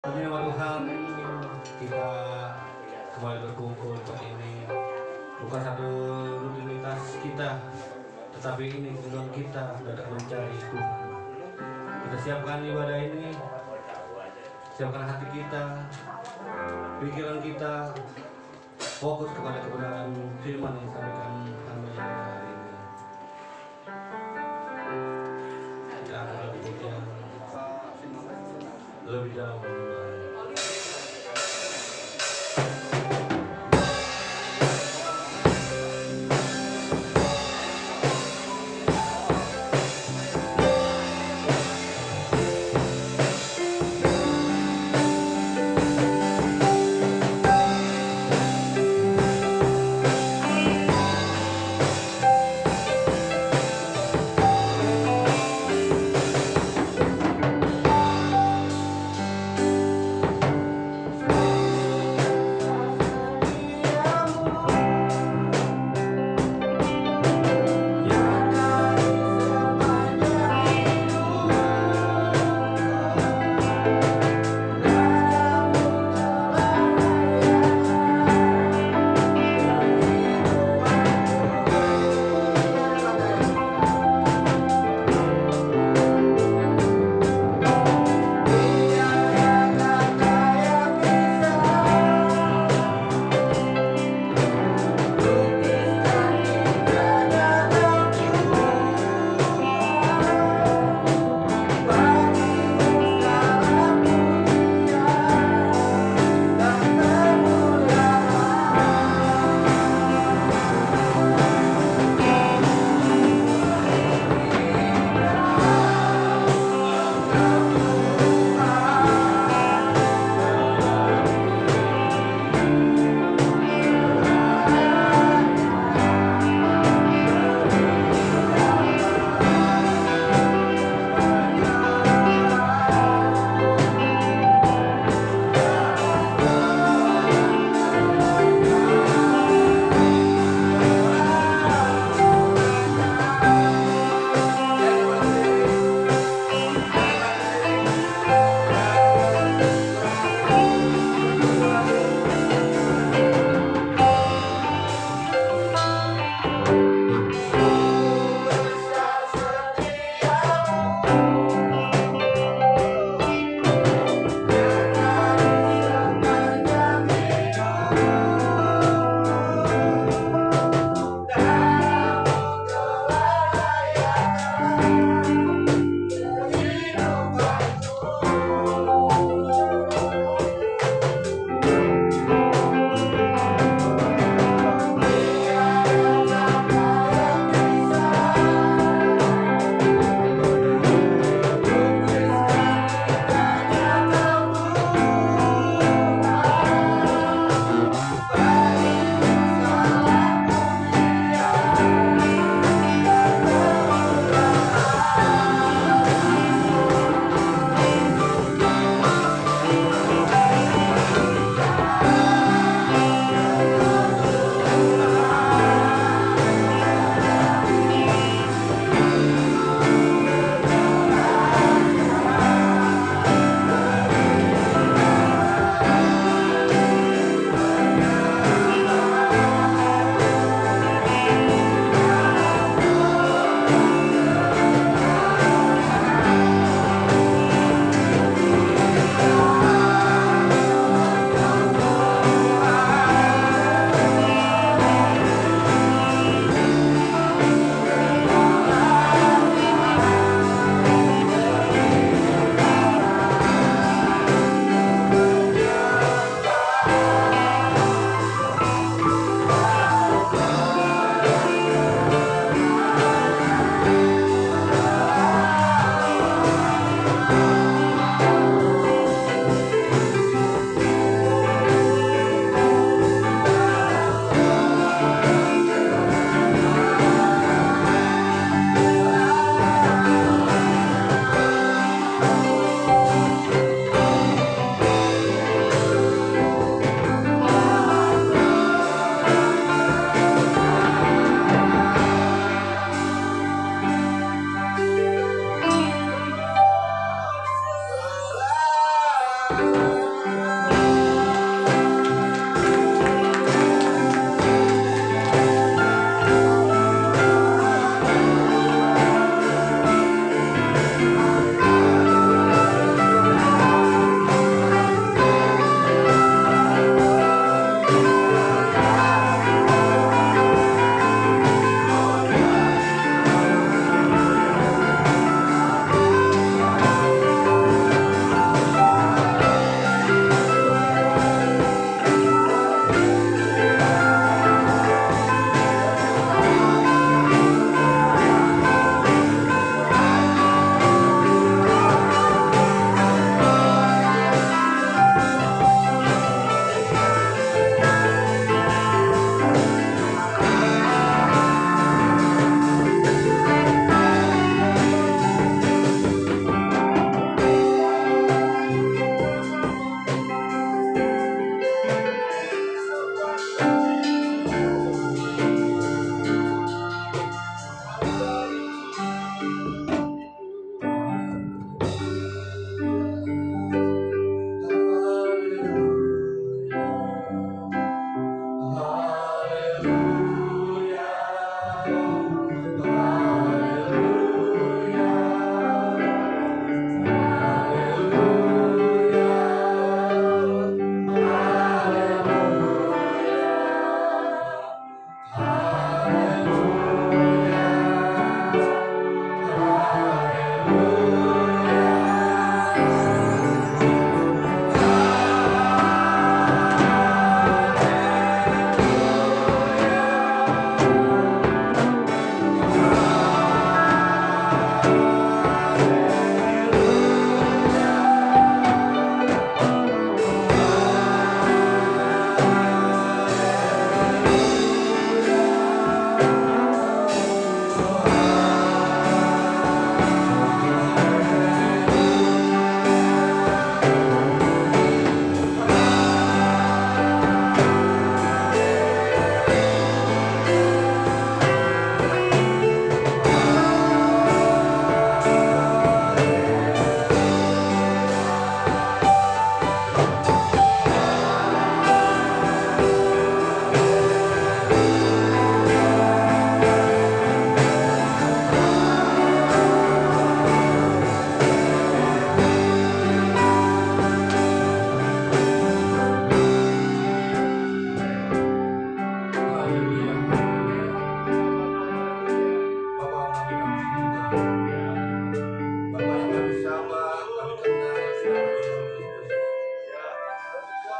Puji nama Tuhan, kita kembali berkumpul seperti ini. Bukan satu rutinitas kita, tetapi ini tujuan kita datang mencari Tuhan. Kita siapkan ibadah ini, siapkan hati kita, pikiran kita, fokus kepada kebenaran firman yang disampaikan kami hari ini. Kita akan lebih jauh.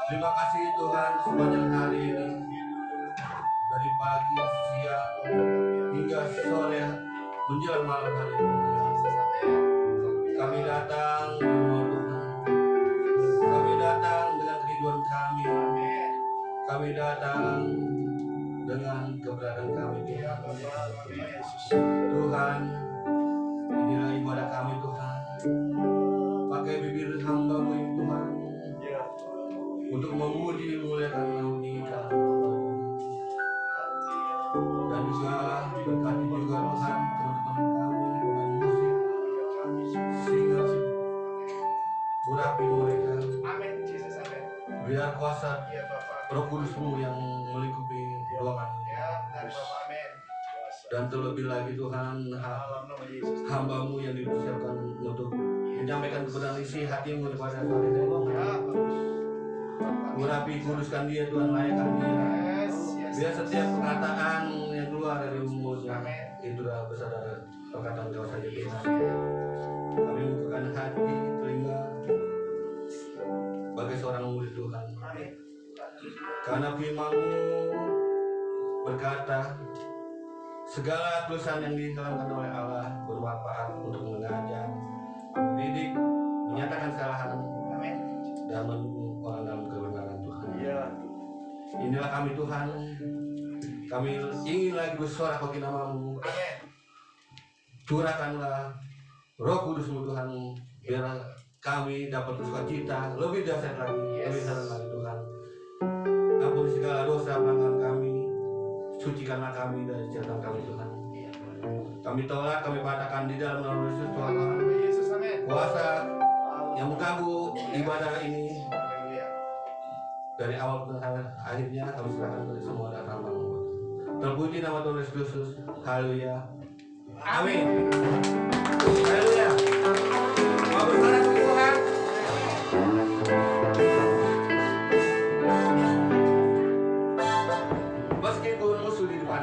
Terima kasih Tuhan sepanjang hari ini, dari pagi, siang, hingga sore menjelang malam hari ini. Kami datang di rumah Tuhan. Kami datang dengan kerinduan kami. Kami datang dengan keberadaan kami Tuhan. Tuhan, inilah ibadah kami Tuhan. Pakai bibir hamba-Mu ini Tuhan, untuk memuji muliakan Nabi dan juga berkati juga Tuhan teman-teman kami pemain musik, singer, urapi mereka. Biar kuasa Roh Kudus-Mu yang melingkupi ruangan ini. Dan terlebih lagi Tuhan, hamba-Mu yang dipersiapkan untuk menyampaikan kebenaran isi hati-Mu kepada sore ini. Urapi, kuduskan dia Tuhan, layakkan dia. Biar setiap perkataan yang keluar dari mulutnya itu adalah bersama perkataan Kau saja Tuhan. Kami membukakan hati, telinga bagi seorang murid Tuhan. Karena firman-Mu berkata, segala tulisan yang dikalamkan oleh Allah bermanfaat untuk mengajar, mendidik, menyatakan kesalahan, dan menuntun orang dalam kebenaran Tuhan. Inilah kami Tuhan. Kami ingin lagi bersorak bagi nama-Mu. Curahkanlah Roh Kudus-Mu Tuhan, biar kami dapat bersukacita lebih dahsyat lagi, lebih dalam lagi Tuhan. Ampuni segala dosa pelanggaran kami, sucikanlah kami dari kejahatan kami Tuhan. Kami tolak, kami patahkan di dalam nama Yesus Tuhan. Kuasa yang mengganggu ibadah ini dari awal ke akhirnya kami serahkan kepada semua dan hamba-Mu. Terpuji nama Tuhan Yesus Kristus. Haleluya. Amin. Haleluya. Mau bersorak bagi Tuhan. Meskipun musuh di depan.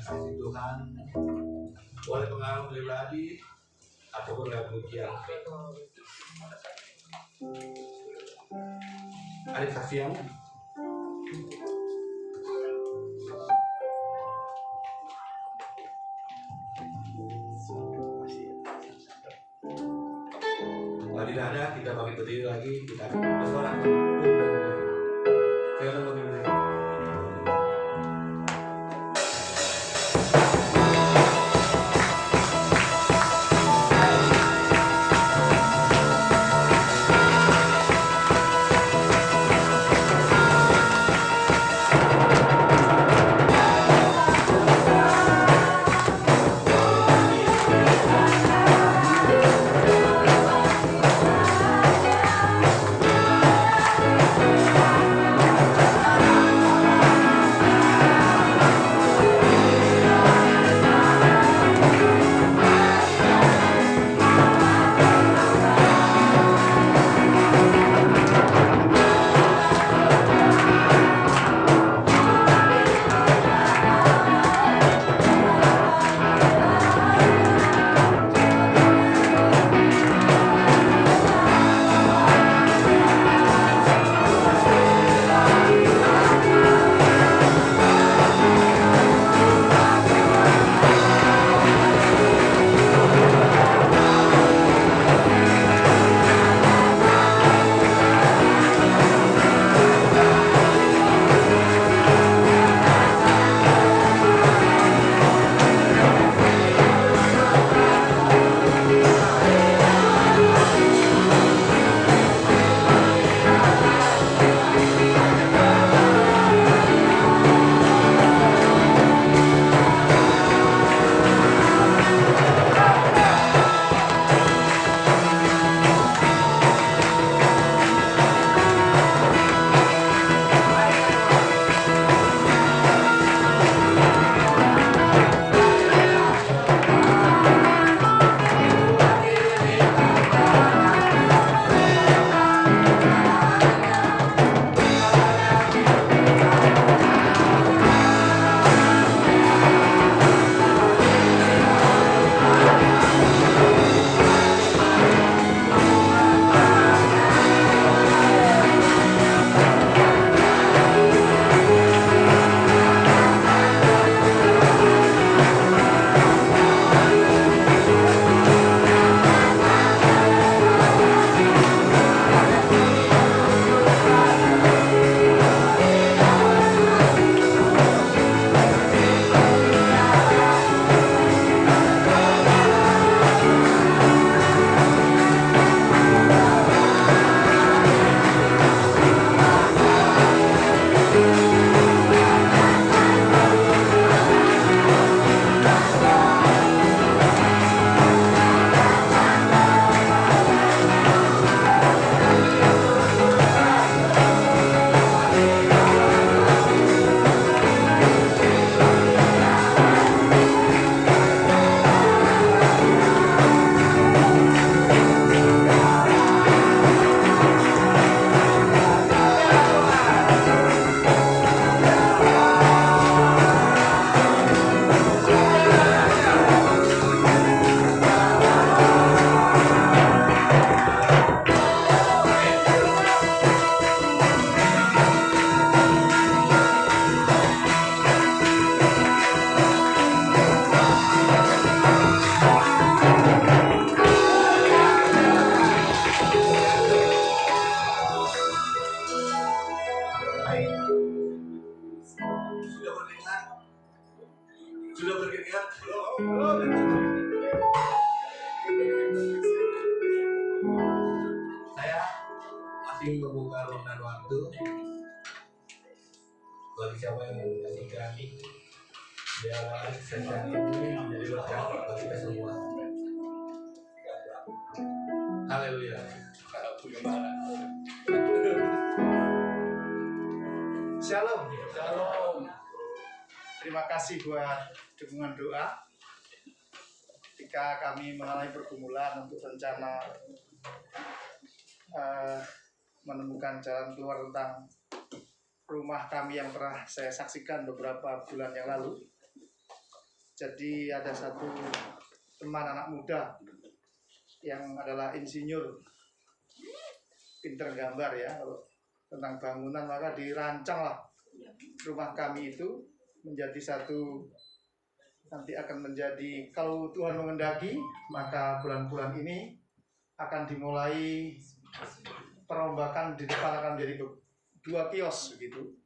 kasih Tuhan, boleh pengalaman pribadi ataupun lewat pujian. Ada saksi yang kalau tidak ada, kita bagi berdiri lagi, kita akan bersorak. Saya akan berdiri. Sudah berkeringat? Belum. Saya masih membuka ruangan waktu bagi siapa yang menyaksikan biar sesi ini menjadi berkah bagi kita semua. Haleluya. Shalom. Shalom. Terima kasih buat dukungan doa ketika kami mengalami pergumulan untuk rencana menemukan jalan keluar tentang rumah kami yang pernah saya saksikan beberapa bulan yang lalu. Jadi ada satu teman anak muda yang adalah insinyur, pinter gambar ya, kalau tentang bangunan, maka dirancanglah rumah kami itu menjadi satu, nanti akan menjadi, kalau Tuhan mengendaki, maka bulan-bulan ini akan dimulai perombakan. Di depan akan menjadi 2 kios begitu.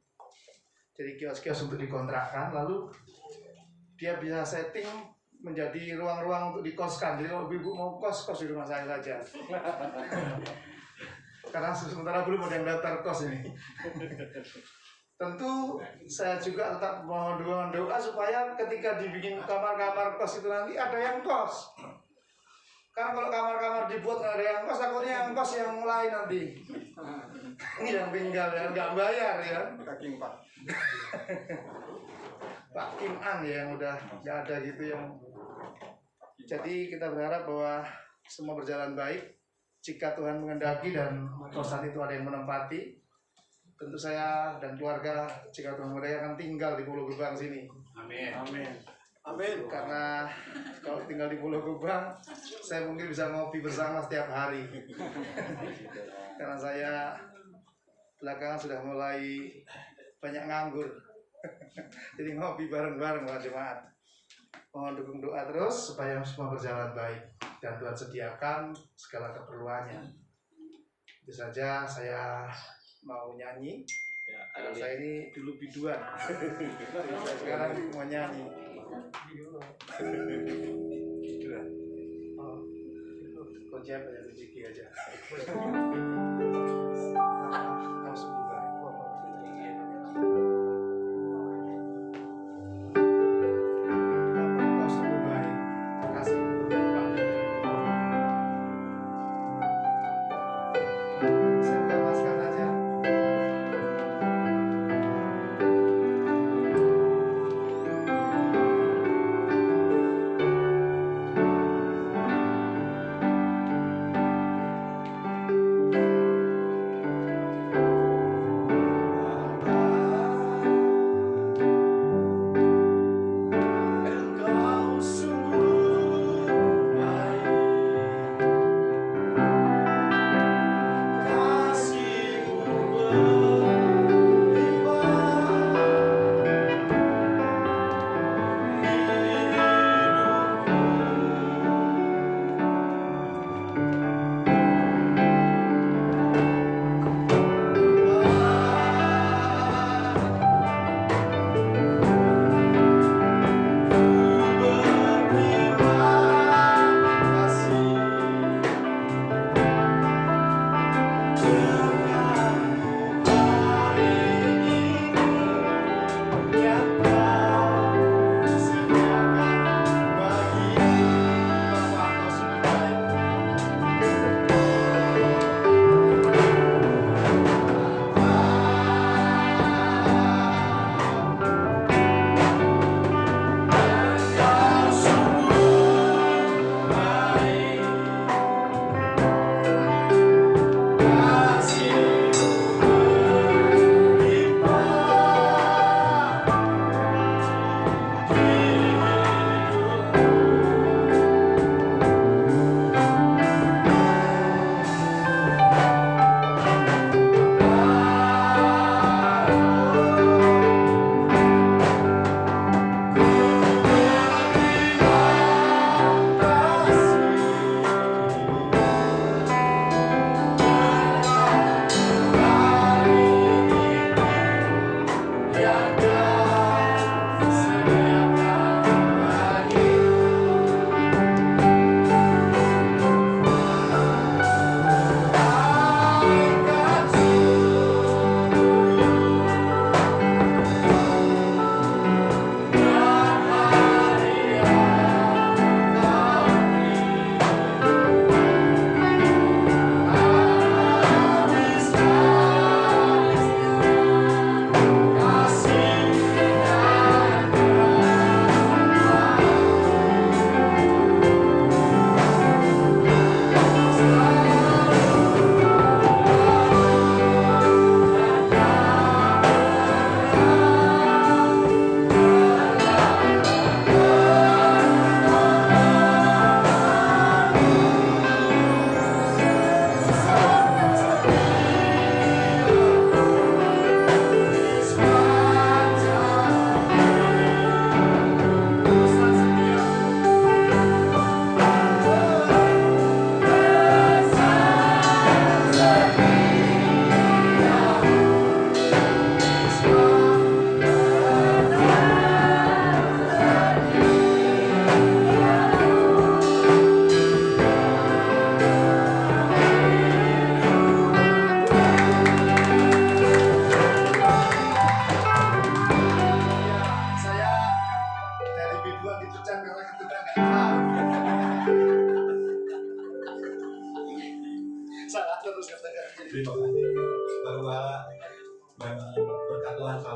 Jadi kios-kios untuk dikontrakkan, lalu dia bisa setting menjadi ruang-ruang untuk dikoskan. Jadi kalau ibu mau kos di rumah saya saja. Karena sementara belum ada yang daftar kos ini. Tentu saya juga tetap mohon doa supaya ketika dibikin kamar-kamar kos itu nanti ada yang kos. Karena kalau kamar-kamar dibuat nggak ada yang kos, takutnya yang kos yang lain nanti. Yang tinggal ya nggak bayar ya. Pak Kim An ya, yang udah nggak ada gitu yang. Jadi kita berharap bahwa semua berjalan baik. Jika Tuhan mengendaki dan kosan itu ada yang menempati, tentu saya dan keluarga, jika Tuhan mengendaki, akan tinggal di Pulau Gebang sini. Amin. Amin. Amin. Karena kalau tinggal di Pulau Gebang, saya mungkin bisa ngopi bersama setiap hari. Karena saya belakangan sudah mulai banyak nganggur. Jadi ngopi bareng-bareng sama jemaat. Mohon dukung doa terus supaya semua berjalan baik dan Tuhan sediakan segala keperluannya. Itu saja saya mau nyanyi. Karena saya ini dulu biduan. Saya sekarang mau nyanyi. Kunci apa ya? Kunci aja. Harus buka. Kasih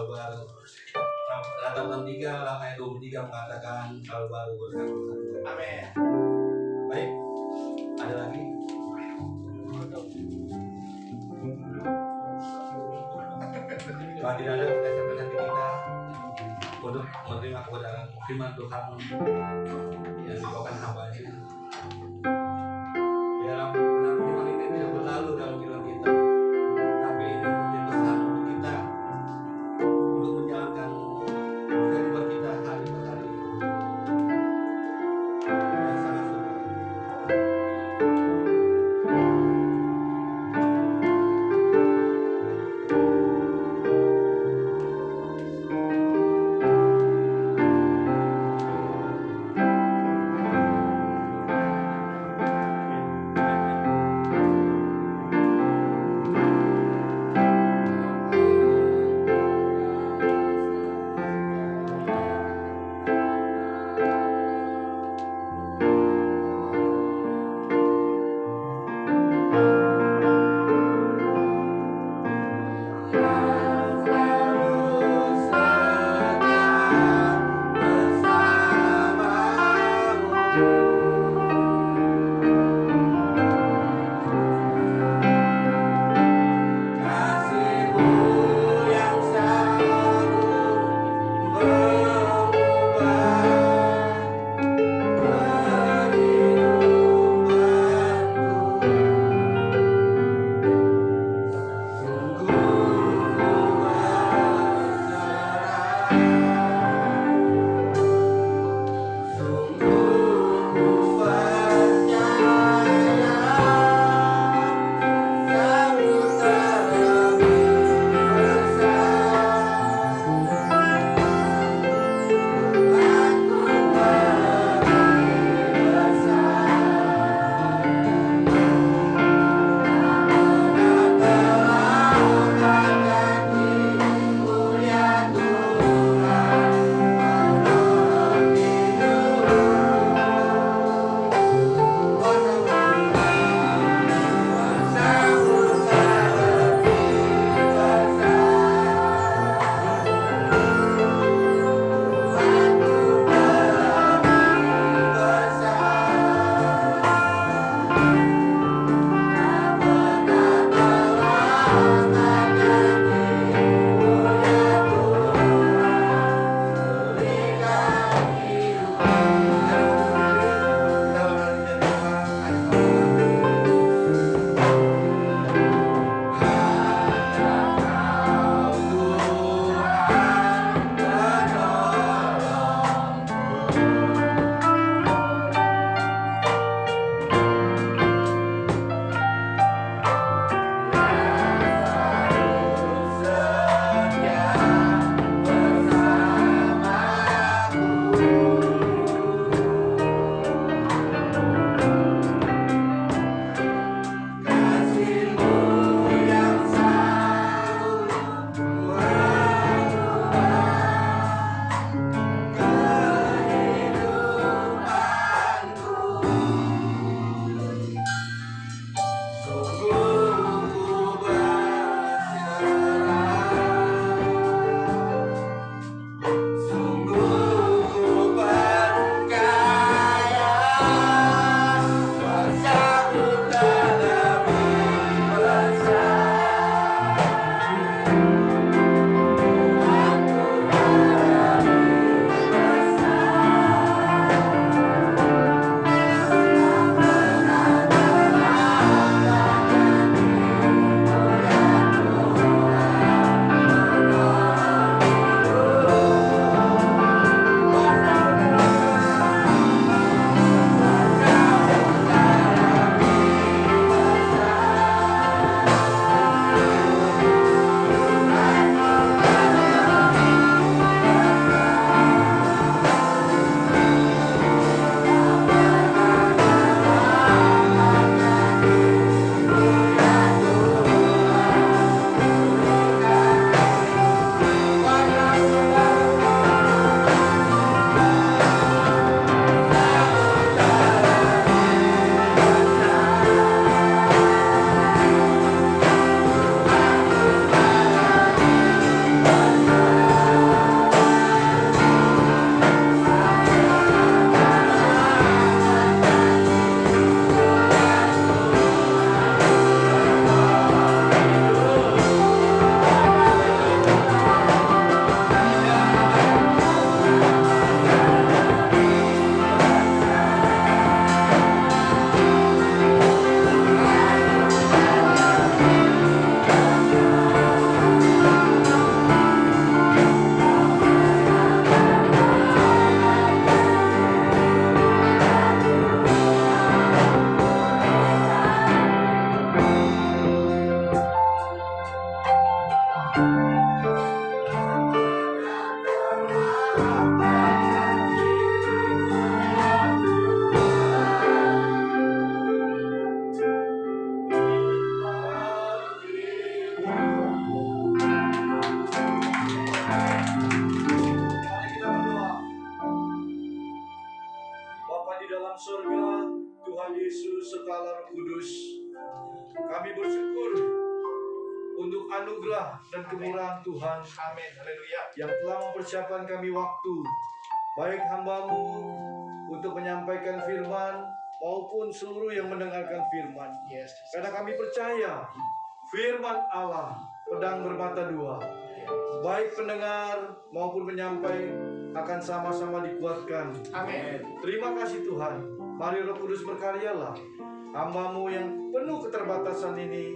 tahun baru. Rata 3 ayat 23 mengatakan tahun baru berkat Tuhan. Amin. Baik, ada lagi? Kalau tidak ada, kita siapkan hati kita untuk menerima kebenaran firman Tuhan yang dibawakan hamba-Nya. Di dalam kebenaran firman ini tidak berlalu dalam kehidupan kita, tapi ini menjadi pesan untuk kita untuk menjalankan kehidupan kita hari per hari yang sangat sukar. Gembala Roh Kudus. Kami bersyukur untuk anugerah dan kemurahan Tuhan Amin. Haleluya. yang telah mempersiapkan kami waktu, baik hamba-Mu untuk menyampaikan firman maupun seluruh yang mendengarkan firman. Yes. Karena kami percaya firman Allah pedang bermata dua, baik pendengar maupun penyampai akan sama-sama dikuatkan. Amin. Terima kasih Tuhan. Mari Roh Kudus berkaryalah. Hamba-Mu yang penuh keterbatasan ini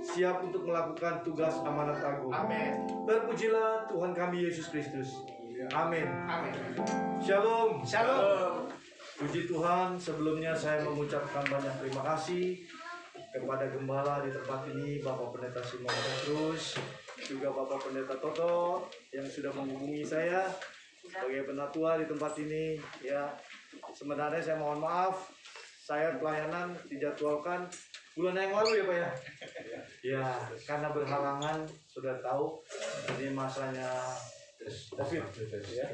siap untuk melakukan tugas amanat agung. Amin. Terpujilah Tuhan kami Yesus Kristus. Amin. Amin. Shalom. Shalom. Puji Tuhan, sebelumnya saya mengucapkan banyak terima kasih kepada Gembala di tempat ini, Bapak Pendeta Simon Petrus, juga Bapak Pendeta Toto yang sudah menghubungi saya sebagai penatua di tempat ini. Ya, sebenarnya saya mohon maaf, saya pelayanan dijadwalkan bulan yang lalu ya Pak ya. Ya, karena berhalangan, sudah tahu ini masanya COVID. Ya.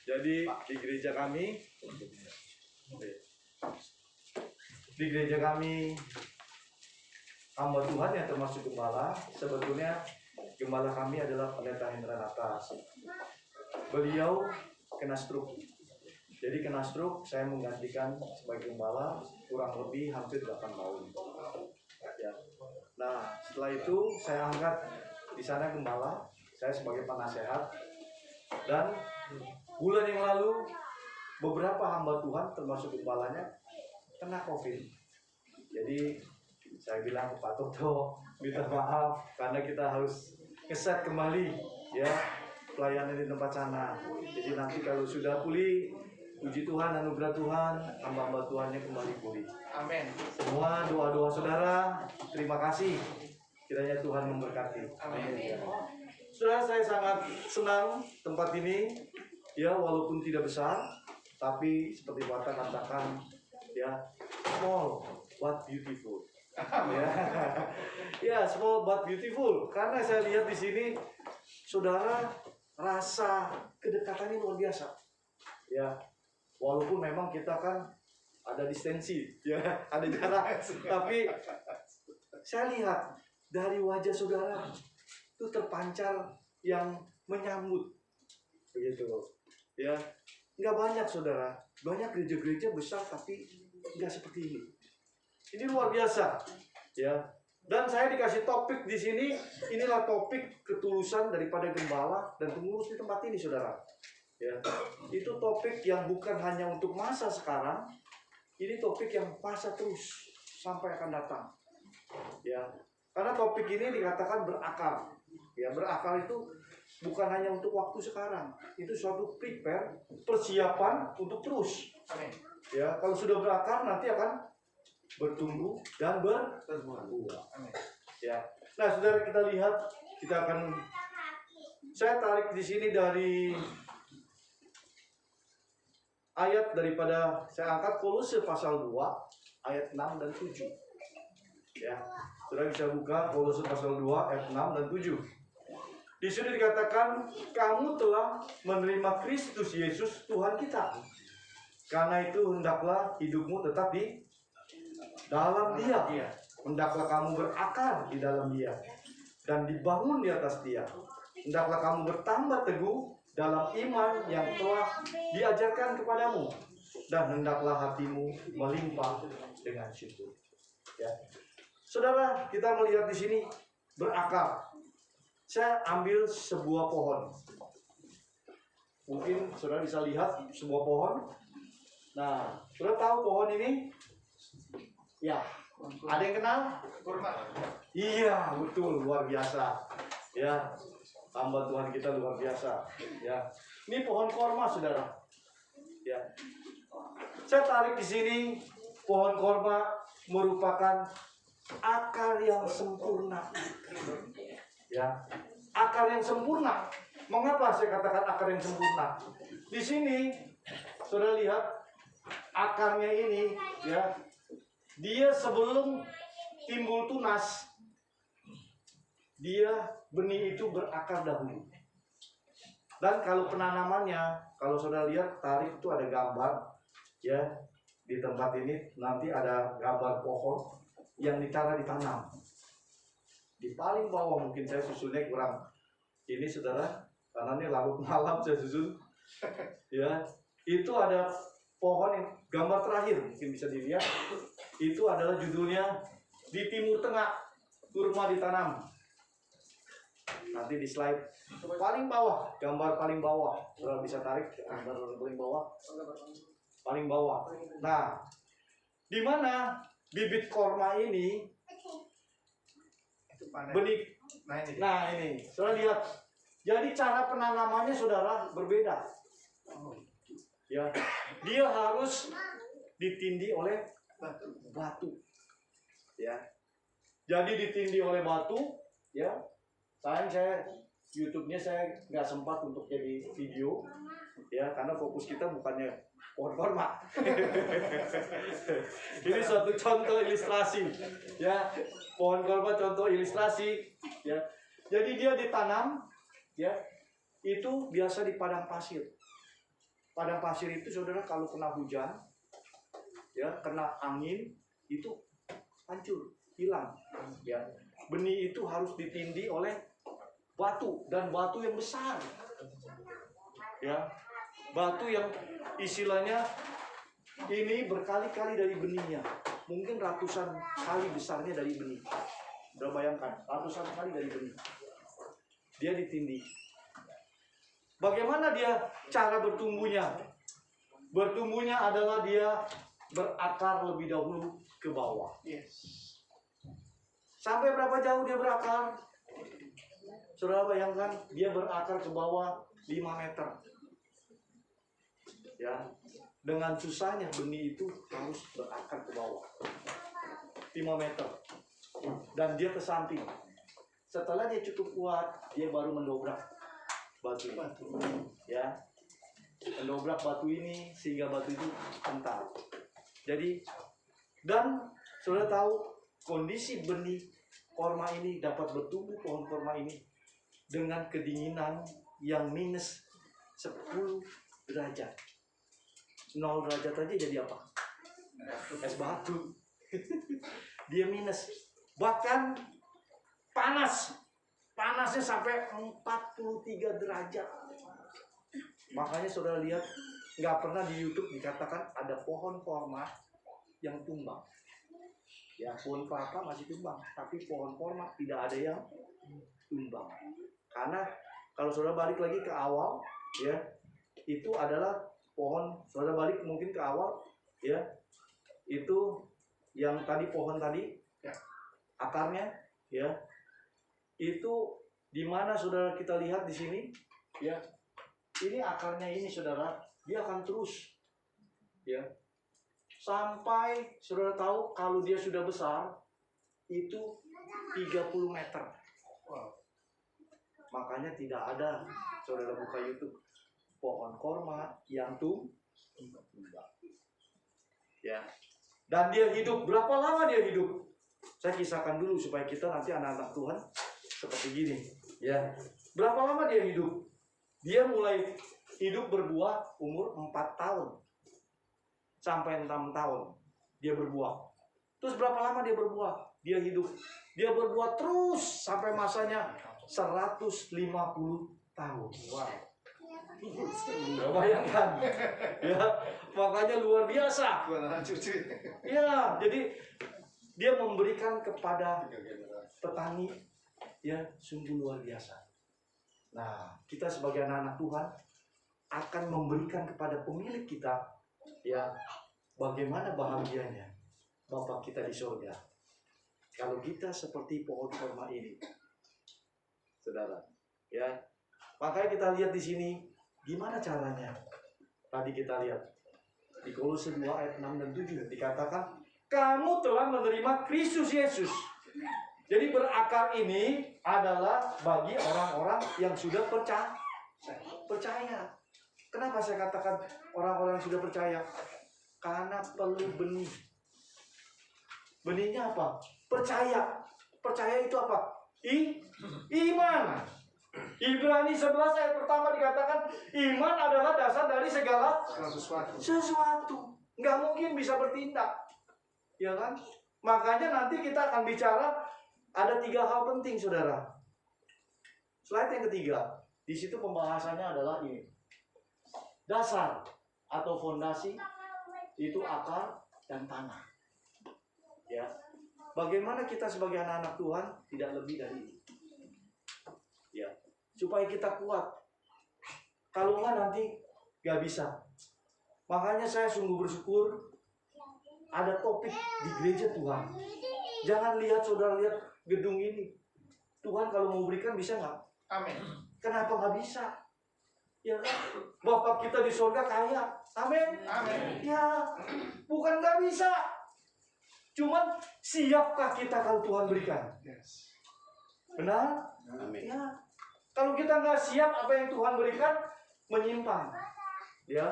Jadi di gereja kami hamba Tuhan yang termasuk gembala, sebetulnya gembala kami adalah Pendeta Hendra Natas. Beliau kena stroke. Jadi kena stroke, saya menggantikan sebagai gembala kurang lebih hampir 8 tahun. Ya. Nah, setelah itu saya angkat di sana gembala, saya sebagai penasehat. Dan bulan yang lalu beberapa hamba Tuhan termasuk gembalanya kena COVID. Jadi saya bilang ke Pak Toto, minta maaf karena kita harus ngeset kembali ya pelayanan di tempat sana. Jadi nanti kalau sudah pulih, puji Tuhan, anugerah Tuhan, hamba-hamba Tuhannya kembali pulih. Amin. Semua doa-doa saudara, terima kasih. Kiranya Tuhan memberkati. Amin. Saudara, saya sangat senang tempat ini, ya walaupun tidak besar, tapi seperti Bapak katakan, ya small but beautiful. Ya, ya small but beautiful. Karena saya lihat di sini, saudara, rasa kedekatannya luar biasa. Ya, walaupun memang kita kan ada distensi, ya ada jarak, tapi saya lihat dari wajah saudara itu terpancar yang menyambut, begitu, ya. Nggak banyak saudara, banyak gereja-gereja besar tapi nggak seperti ini. Ini luar biasa, ya. Dan saya dikasih topik di sini, inilah topik ketulusan daripada gembala dan pengurus di tempat ini, saudara. Ya, itu topik yang bukan hanya untuk masa sekarang, ini topik yang masa terus sampai akan datang. Ya, karena topik ini dikatakan berakar. Ya, berakar itu bukan hanya untuk waktu sekarang, itu suatu prepare, persiapan untuk terus. Amin. Ya, kalau sudah berakar nanti akan bertumbuh dan berbuah. Amin. Ya. Nah, saudara, kita lihat, saya tarik di sini dari ayat daripada saya angkat Kolose pasal 2 ayat 6 dan 7. Ya. Saudara bisa buka Kolose pasal 2 ayat 6 dan 7. Di sini dikatakan kamu telah menerima Kristus Yesus Tuhan kita. Karena itu hendaklah hidupmu tetap di dalam Dia. Hendaklah kamu berakar di dalam Dia dan dibangun di atas Dia. Hendaklah kamu bertambah teguh dalam iman yang telah diajarkan kepadamu, dan hendaklah hatimu melimpah dengan syukur. Ya. Saudara, kita melihat di sini berakar. Saya ambil sebuah pohon. Mungkin saudara bisa lihat sebuah pohon. Nah, saudara tahu pohon ini? Ya, ada yang kenal? Kurma. Iya, betul, luar biasa. Ya, hamba Tuhan kita luar biasa. Ya, ini pohon korma, saudara. Ya, saya tarik di sini pohon korma merupakan akar yang sempurna. Ya, akar yang sempurna. Mengapa saya katakan akar yang sempurna? Di sini, saudara lihat akarnya ini, ya, dia sebelum timbul tunas, dia benih itu berakar dahulu. Dan kalau penanamannya, kalau saudara lihat tarik itu ada gambar, ya, di tempat ini nanti ada gambar pohon yang cara ditanam. Di paling bawah mungkin saya susunnya kurang ini saudara, karena ini larut malam saya susun. Ya, itu ada pohon yang gambar terakhir mungkin bisa dilihat. Itu adalah judulnya di Timur Tengah kurma ditanam. Nanti di slide paling bawah, gambar paling bawah, saudara bisa tarik gambar paling bawah. Paling bawah. Nah, di mana bibit korma ini Itu panen. benih. Nah ini. Nah ini, saudara lihat. Jadi cara penanamannya saudara berbeda. Ya, dia harus ditindih oleh batu. Ya, jadi ditindih oleh batu. Ya, saya YouTube-nya saya nggak sempat untuk jadi video. Ya, karena fokus kita bukannya pohon korma. Ini suatu contoh ilustrasi, ya, pohon korma contoh ilustrasi, ya. Jadi dia ditanam, ya, itu biasa di padang pasir. Padang pasir itu saudara kalau kena hujan, ya, kena angin itu hancur, hilang, ya. Benih itu harus ditindih oleh batu dan batu yang besar, ya. Batu yang istilahnya ini berkali-kali dari benihnya, mungkin ratusan kali besarnya dari benih. Udah bayangkan, ratusan kali dari benih. Dia ditindih. Bagaimana dia cara bertumbuhnya? Bertumbuhnya adalah dia berakar lebih dahulu ke bawah. Yes. Sampai berapa jauh dia berakar? Saudara bayangkan, dia berakar ke bawah 5 meter. Ya, dengan susahnya benih itu harus berakar ke bawah 5 meter, dan dia ke samping. Setelah dia cukup kuat, dia baru mendobrak batu ini. Ya, mendobrak batu ini sehingga batu itu kental. Jadi, dan saudara tahu kondisi benih korma ini dapat bertumbuh, pohon korma ini dengan kedinginan yang minus 10 derajat. 0 derajat aja jadi apa? Es batu. Dia minus. Bahkan panas. Panasnya sampai 43 derajat. Makanya saudara lihat, nggak pernah di YouTube dikatakan ada pohon korma yang tumbang. Ya, pohon kelapa masih tumbang, tapi pohon korma tidak ada yang tumbang. Karena kalau saudara balik lagi ke awal, ya, itu adalah pohon, saudara balik mungkin ke awal, ya, itu yang tadi pohon tadi, ya, akarnya, ya, itu di mana saudara kita lihat di sini, ya, ini akarnya ini saudara, dia akan terus, ya, sampai saudara tahu kalau dia sudah besar itu 30 meter. Wow. Makanya tidak ada, saudara buka YouTube, pohon korma yang tumbang. Ya. Dan dia hidup, berapa lama dia hidup? Saya kisahkan dulu supaya kita nanti anak-anak Tuhan seperti gini. Ya. Berapa lama dia hidup? Dia mulai hidup berbuah umur 4 tahun. Sampai 6 tahun dia berbuah. Terus berapa lama dia berbuah? Dia hidup. Dia berbuah terus sampai masanya 150 tahun. Wow. Bayangkan. Ya, makanya luar biasa. Ya, jadi dia memberikan kepada petani, ya, sungguh luar biasa. Nah, kita sebagai anak-anak Tuhan akan memberikan kepada pemilik kita, ya, bagaimana bahagianya Bapa kita di surga kalau kita seperti pohon korma ini, saudara. Ya, makanya kita lihat di sini gimana caranya. Tadi kita lihat di Kolose 2 ayat 6 dan 7 dikatakan, kamu telah menerima Kristus Yesus. Jadi berakar ini adalah bagi orang-orang yang sudah percaya. Kenapa saya katakan orang-orang yang sudah percaya? Karena perlu benih. Benihnya apa? Percaya. Percaya itu apa? Iman. Ibrani 11 ayat pertama dikatakan, iman adalah dasar dari segala sesuatu. nggak mungkin bisa bertindak, ya kan? Makanya nanti kita akan bicara ada 3 hal penting, saudara. Slide yang ketiga, di situ pembahasannya adalah ini. Dasar atau fondasi itu akar dan tanah. Ya, bagaimana kita sebagai anak-anak Tuhan tidak lebih dari ini. Ya, supaya kita kuat. Kalau enggak nanti nggak bisa. Makanya saya sungguh bersyukur ada topik di gereja Tuhan. Jangan lihat, saudara lihat gedung ini. Tuhan kalau mau berikan bisa nggak? Amin. Kenapa nggak bisa? Ya kan? Bapak kita di surga kaya. Amin. Amin. Ya, bukan nggak bisa. Cuman siapkah kita kalau Tuhan berikan? Yes. Benar? Amin. Ya. Kalau kita nggak siap apa yang Tuhan berikan, menyimpang. Ya.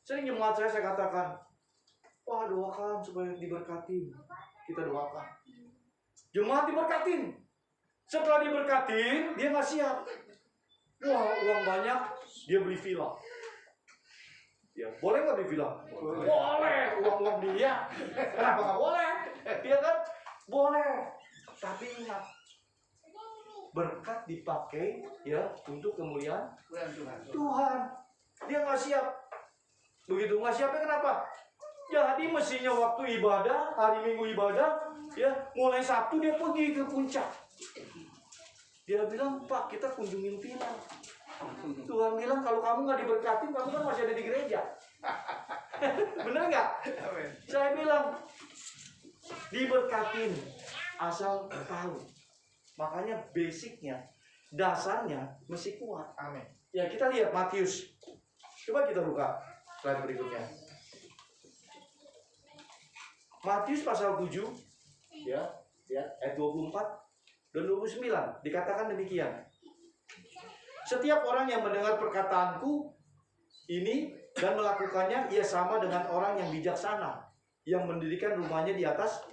Sering jemaat saya katakan, wah doakan supaya diberkati. Kita doakan. Jemaat diberkatin. Setelah diberkatin, dia nggak siap. Wah, uang banyak, dia beli villa. Ya, boleh nggak beli villa? Boleh, uang dia. Kenapa nggak boleh? Dia kan boleh. Tapi ingat, berkat dipakai ya untuk kemuliaan Tuhan. Tuhan. Dia nggak siap. Begitu nggak siapnya kenapa? Jadi mestinya waktu ibadah, hari Minggu ibadah, ya mulai Sabtu dia pergi ke puncak. Dia bilang, Pak, kita kunjungin villa. Tuhan bilang, kalau kamu nggak diberkatin, kamu kan masih ada di gereja. Bener nggak? Amin. Saya bilang, diberkatin asal tahu. Makanya basicnya, dasarnya mesti kuat. Amin. Ya kita lihat Matius. Coba kita buka slide berikutnya. Matius pasal 7, ya, ayat 24 dan 29 dikatakan demikian. Setiap orang yang mendengar perkataanku ini dan melakukannya, ia sama dengan orang yang bijaksana yang mendirikan rumahnya di atas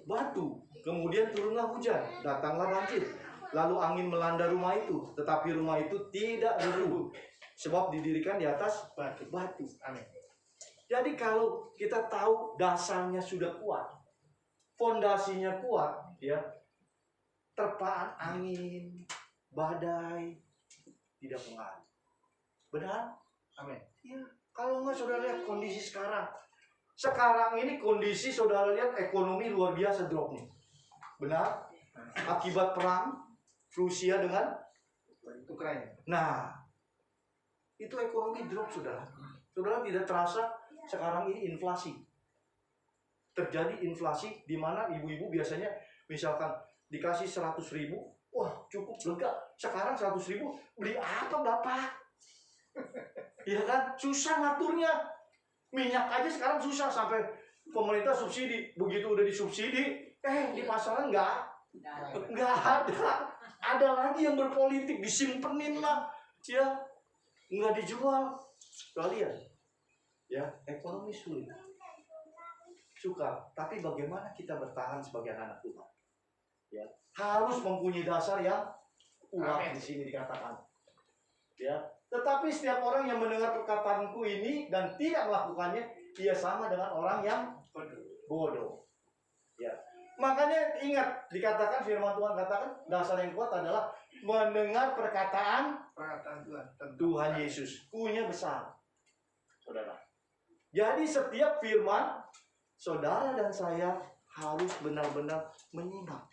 batu. Kemudian turunlah hujan, datanglah banjir, lalu angin melanda rumah itu, tetapi rumah itu tidak runtuh sebab didirikan di atas batu. Amin. Jadi kalau kita tahu dasarnya sudah kuat, fondasinya kuat, ya, terpaan angin, badai tidak pengaruh. Benar? Amin. Ya. Kalau nggak saudara lihat kondisi sekarang. Sekarang ini kondisi saudara lihat ekonomi luar biasa drop nih. Benar? Akibat perang Rusia dengan Ukraina. Nah, itu ekonomi drop, saudara. Saudara tidak terasa sekarang ini inflasi. Terjadi inflasi di mana ibu-ibu biasanya misalkan dikasih 100.000, wah cukup lega. Sekarang 100.000 beli apa bapak? Iya kan? Susah ngaturnya. Minyak aja sekarang susah sampai pemerintah subsidi. Begitu udah disubsidi, di pasaran nggak ada. Ada lagi yang berpolitik, disimpenin lah, ya, nggak dijual. Kalian, ya, ekonomi sulit, suka. Tapi bagaimana kita bertahan sebagai anak Tuhan? Ya, harus mempunyai dasar yang kuat. Di sini dikatakan, ya. Tetapi setiap orang yang mendengar perkataanku ini dan tidak melakukannya, ia sama dengan orang yang bodoh. Ya. Makanya ingat, dikatakan firman Tuhan katakan dasar yang kuat adalah mendengar perkataan Tuhan. Tuhan Yesus. Ku-nya besar, saudara. Jadi setiap firman, saudara dan saya harus benar-benar menyimak.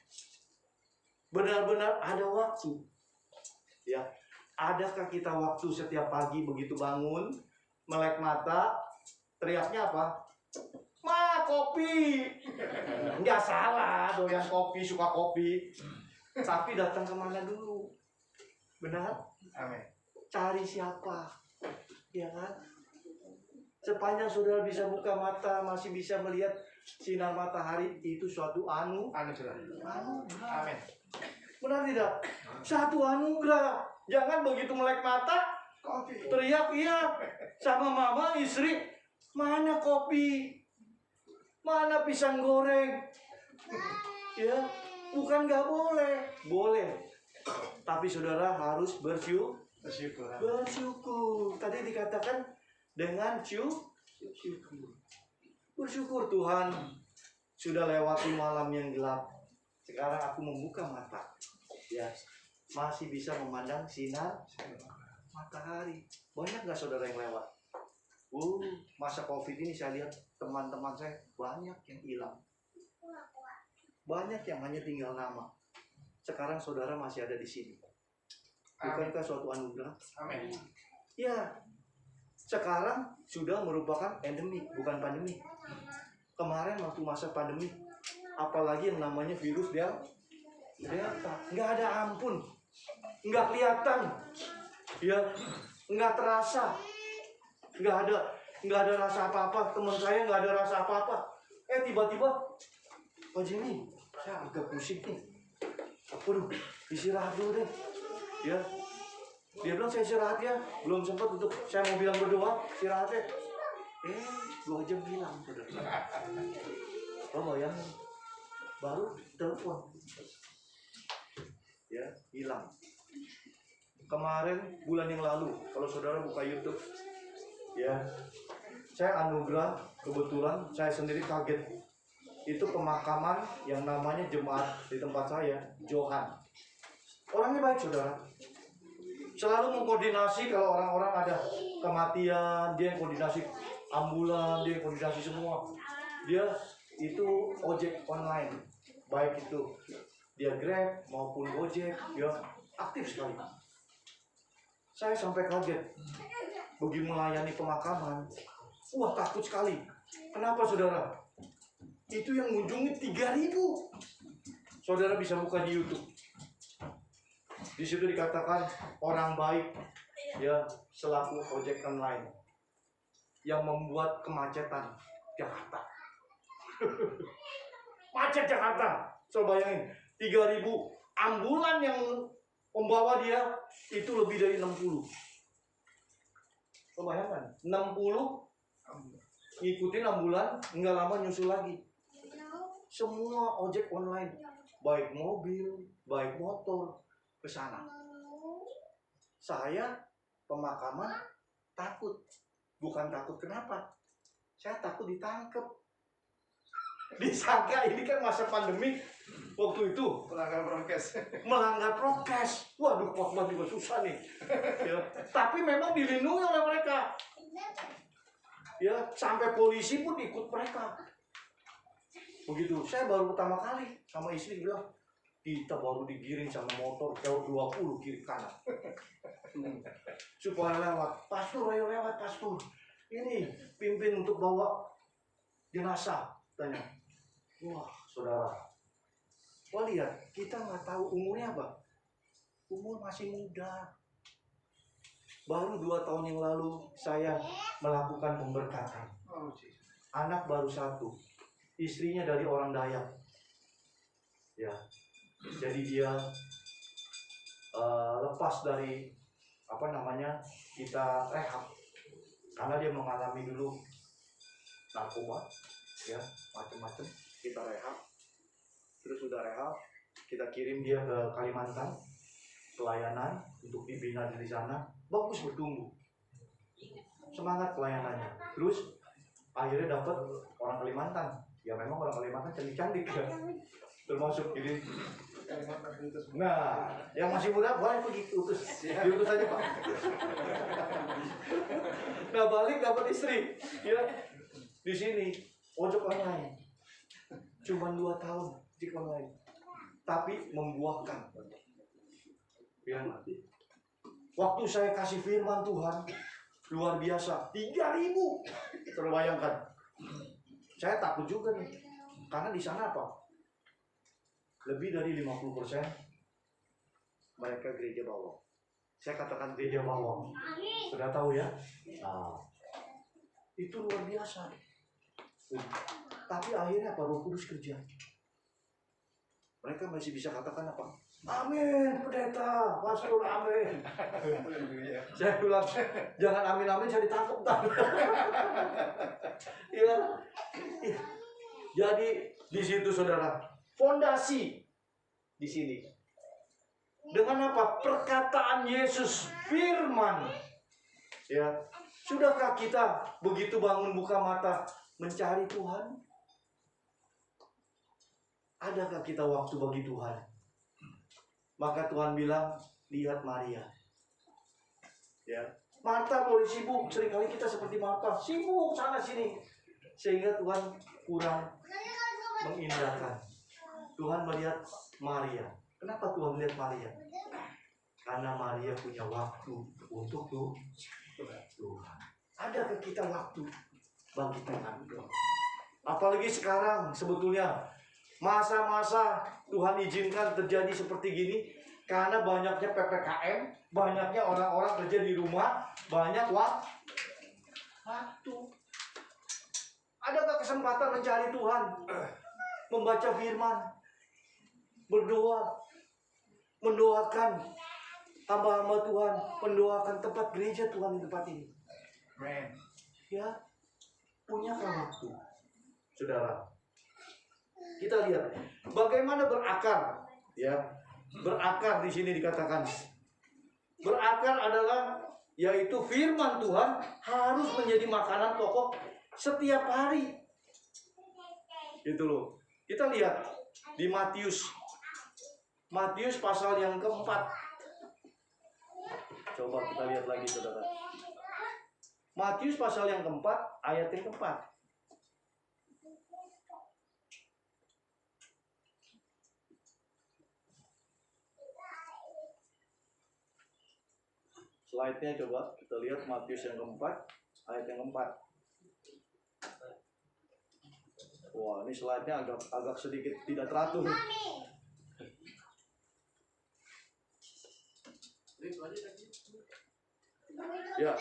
Benar-benar ada waktu. Ya, adakah kita waktu setiap pagi begitu bangun, melek mata, teriaknya apa? Ma, kopi. Nggak salah, doyan kopi, suka kopi. Tapi datang kemana dulu? Benar? Amin. Cari siapa? Ya kan? Sepanjang saudara bisa buka mata, masih bisa melihat sinar matahari, itu suatu Anugerah. Amin. Benar tidak? Satu anugerah. Jangan begitu melek mata, Kopi. teriak iya sama mama, istri, mana kopi? Mana pisang goreng? Ya, bukan nggak boleh, boleh. Tapi saudara harus bersyukur. Tadi dikatakan dengan syukur. Bersyukur Tuhan sudah lewati malam yang gelap. Sekarang aku membuka mata. Ya, masih bisa memandang sinar matahari. Banyak nggak saudara yang lewat? Masa COVID ini saya lihat teman-teman saya banyak yang hilang. Banyak yang hanya tinggal nama. Sekarang saudara masih ada di sini. Bukankah suatu anugerah? Amin. Ya, sekarang sudah merupakan endemi, bukan pandemi. Kemarin waktu masa pandemi, apalagi yang namanya virus Delta, nggak ada ampun, nggak kelihatan, ya, nggak terasa, nggak ada rasa apa-apa. Teman saya nggak ada rasa apa-apa. Tiba-tiba, Pak Jimmy, saya agak pusing nih. Waduh, istirahat dulu deh. Ya, dia bilang saya istirahat ya, belum sempat untuk saya mau bilang berdoa, istirahat deh. 2 jam hilang, saudara. Lo bayangin, baru telepon, ya, hilang. Kemarin bulan yang lalu, kalau saudara buka YouTube, ya, saya anugerah, kebetulan saya sendiri kaget. Itu pemakaman yang namanya jemaat di tempat saya, Johan. Orangnya baik, saudara. Selalu mengkoordinasi kalau orang-orang ada kematian, dia yang koordinasi ambulan, dia yang koordinasi semua. Dia itu ojek online, baik itu dia Grab maupun Gojek, dia aktif sekali. Saya sampai kaget begitu melayani pemakaman. Takut sekali. Kenapa, saudara? Itu yang mengunjungi 3.000. Saudara bisa buka di YouTube. Di situ dikatakan orang baik, ya, selaku ojek online yang membuat kemacetan Jakarta. Macet Jakarta. Coba bayangin, 3.000 ambulan yang membawa dia itu lebih dari 60. Coba bayangkan, 60 ngikutin ambulan, nggak lama nyusul lagi. Semua ojek online, baik mobil, baik motor, ke sana. Saya pemakaman takut. Bukan takut kenapa? Saya takut ditangkap. Disangka ini kan masa pandemi waktu itu melanggar prokes. Waduh, korban juga susah nih. Ya, tapi memang dilindungi oleh mereka. Ya, sampai polisi pun ikut mereka. Begitu. Saya baru pertama kali sama istri bilang, kita baru digiring sama motor jauh 20 kiri kanan. Supaya lewat. Pastor, ayo lewat, pastor. Ini pimpin untuk bawa jenazah. Tanya. Wah, saudara. Wah, lihat, kita nggak tahu umurnya apa. Umur masih muda. Baru 2 tahun yang lalu saya melakukan pemberkatan. Anak baru 1. Istrinya dari orang Dayak. Ya. Jadi dia lepas dari kita rehab karena dia mengalami dulu narkoba, ya, macam-macam. Kita rehab, terus sudah rehab, kita kirim dia ke Kalimantan pelayanan untuk dibina di sana. Bagus, bertumbuh, semangat pelayanannya. Terus akhirnya dapat orang Kalimantan. Ya memang orang Kalimantan cantik-cantik, ya, termasuk ini. Nah, yang masih muda boleh pergi diutus aja, Pak. Nah, balik dapat istri, ya, di sini ojek online. Cuma 2 tahun ojek online, tapi membuahkan. Ya, waktu saya kasih firman Tuhan luar biasa, 3.000. Terbayangkan. Saya takut juga nih, karena di sana apa? Lebih dari 50% mereka gereja bawang. Saya katakan gereja bawang. Sudah tahu ya? Nah, itu luar biasa. Tapi akhirnya apa? Roh Kudus kerja. Mereka masih bisa katakan apa? Amin, pendeta, pastor, amin. Saya bilang, jangan amin-amin, saya ditangkap. Ya. Jadi di situ, saudara, fondasi di sini. Dengan apa? Perkataan Yesus, firman. Ya, sudahkah kita begitu bangun buka mata mencari Tuhan? Adakah kita waktu bagi Tuhan? Maka Tuhan bilang, lihat Maria. Ya, Marta boleh sibuk, seringkali kita seperti Marta, sibuk sana sini, sehingga Tuhan kurang mengindahkan. Tuhan melihat Maria. Kenapa Tuhan melihat Maria? Karena Maria punya waktu untuk Tuhan. Adakah kita waktu bagi Tuhan? Apalagi sekarang sebetulnya masa-masa Tuhan izinkan terjadi seperti gini karena banyaknya PPKM, banyaknya orang-orang kerja di rumah, banyak waktu. Adakah kesempatan mencari Tuhan, membaca firman, berdoa, mendoakan hamba-hamba Tuhan, mendoakan tempat gereja Tuhan di tempat ini? Amen. Ya, punyakah waktu, saudara? Kita lihat bagaimana berakar, ya. Berakar di sini dikatakan. Berakar adalah yaitu firman Tuhan harus menjadi makanan pokok setiap hari. Gitu loh. Kita lihat di Matius pasal yang keempat. Coba kita lihat lagi, saudara. Matius pasal yang keempat, ayat yang keempat. Slide-nya coba kita lihat Matius yang keempat, ayat yang keempat. Wah, ini slide-nya agak sedikit tidak teratur. Ya,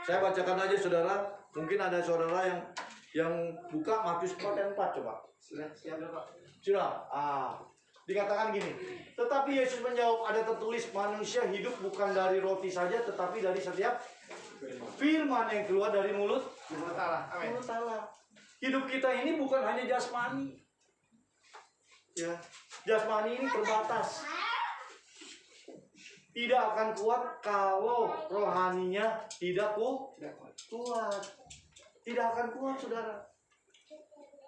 saya bacakan aja saudara. Mungkin ada saudara yang buka Matius 4 ayat 4 coba. Sudah. Dikatakan gini. Tetapi Yesus menjawab, ada tertulis manusia hidup bukan dari roti saja, tetapi dari setiap firman yang keluar dari mulut Allah. Hidup kita ini bukan hanya jasmani. Ya, jasmani ini terbatas. Tidak akan kuat kalau rohaninya tidak kuat. Tidak akan kuat, saudara.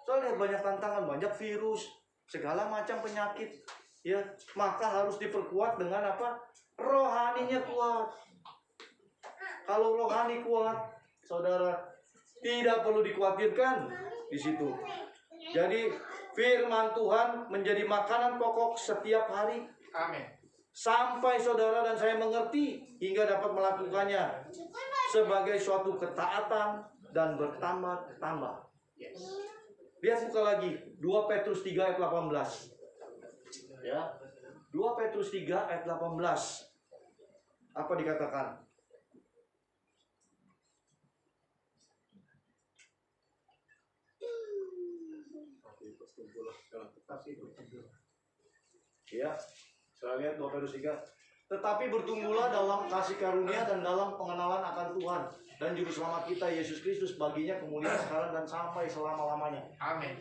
Soalnya banyak tantangan, banyak virus, segala macam penyakit. Ya, maka harus diperkuat dengan apa? Rohaninya kuat. Kalau rohani kuat, saudara, tidak perlu dikhawatirkan di situ. Jadi firman Tuhan menjadi makanan pokok setiap hari. Amin. Sampai saudara dan saya mengerti hingga dapat melakukannya sebagai suatu ketaatan dan bertambah-tambah. Lihat buka lagi 2 Petrus 3 ayat 18. Ya. 2 Petrus 3 ayat 18. Apa dikatakan? Ya. Saya lihat 2 Petrus 3. Tetapi bertumbuhlah dalam kasih karunia dan dalam pengenalan akan Tuhan dan Juru Selamat kita Yesus Kristus, baginya kemuliaan sekarang dan sampai selama-lamanya. Amin.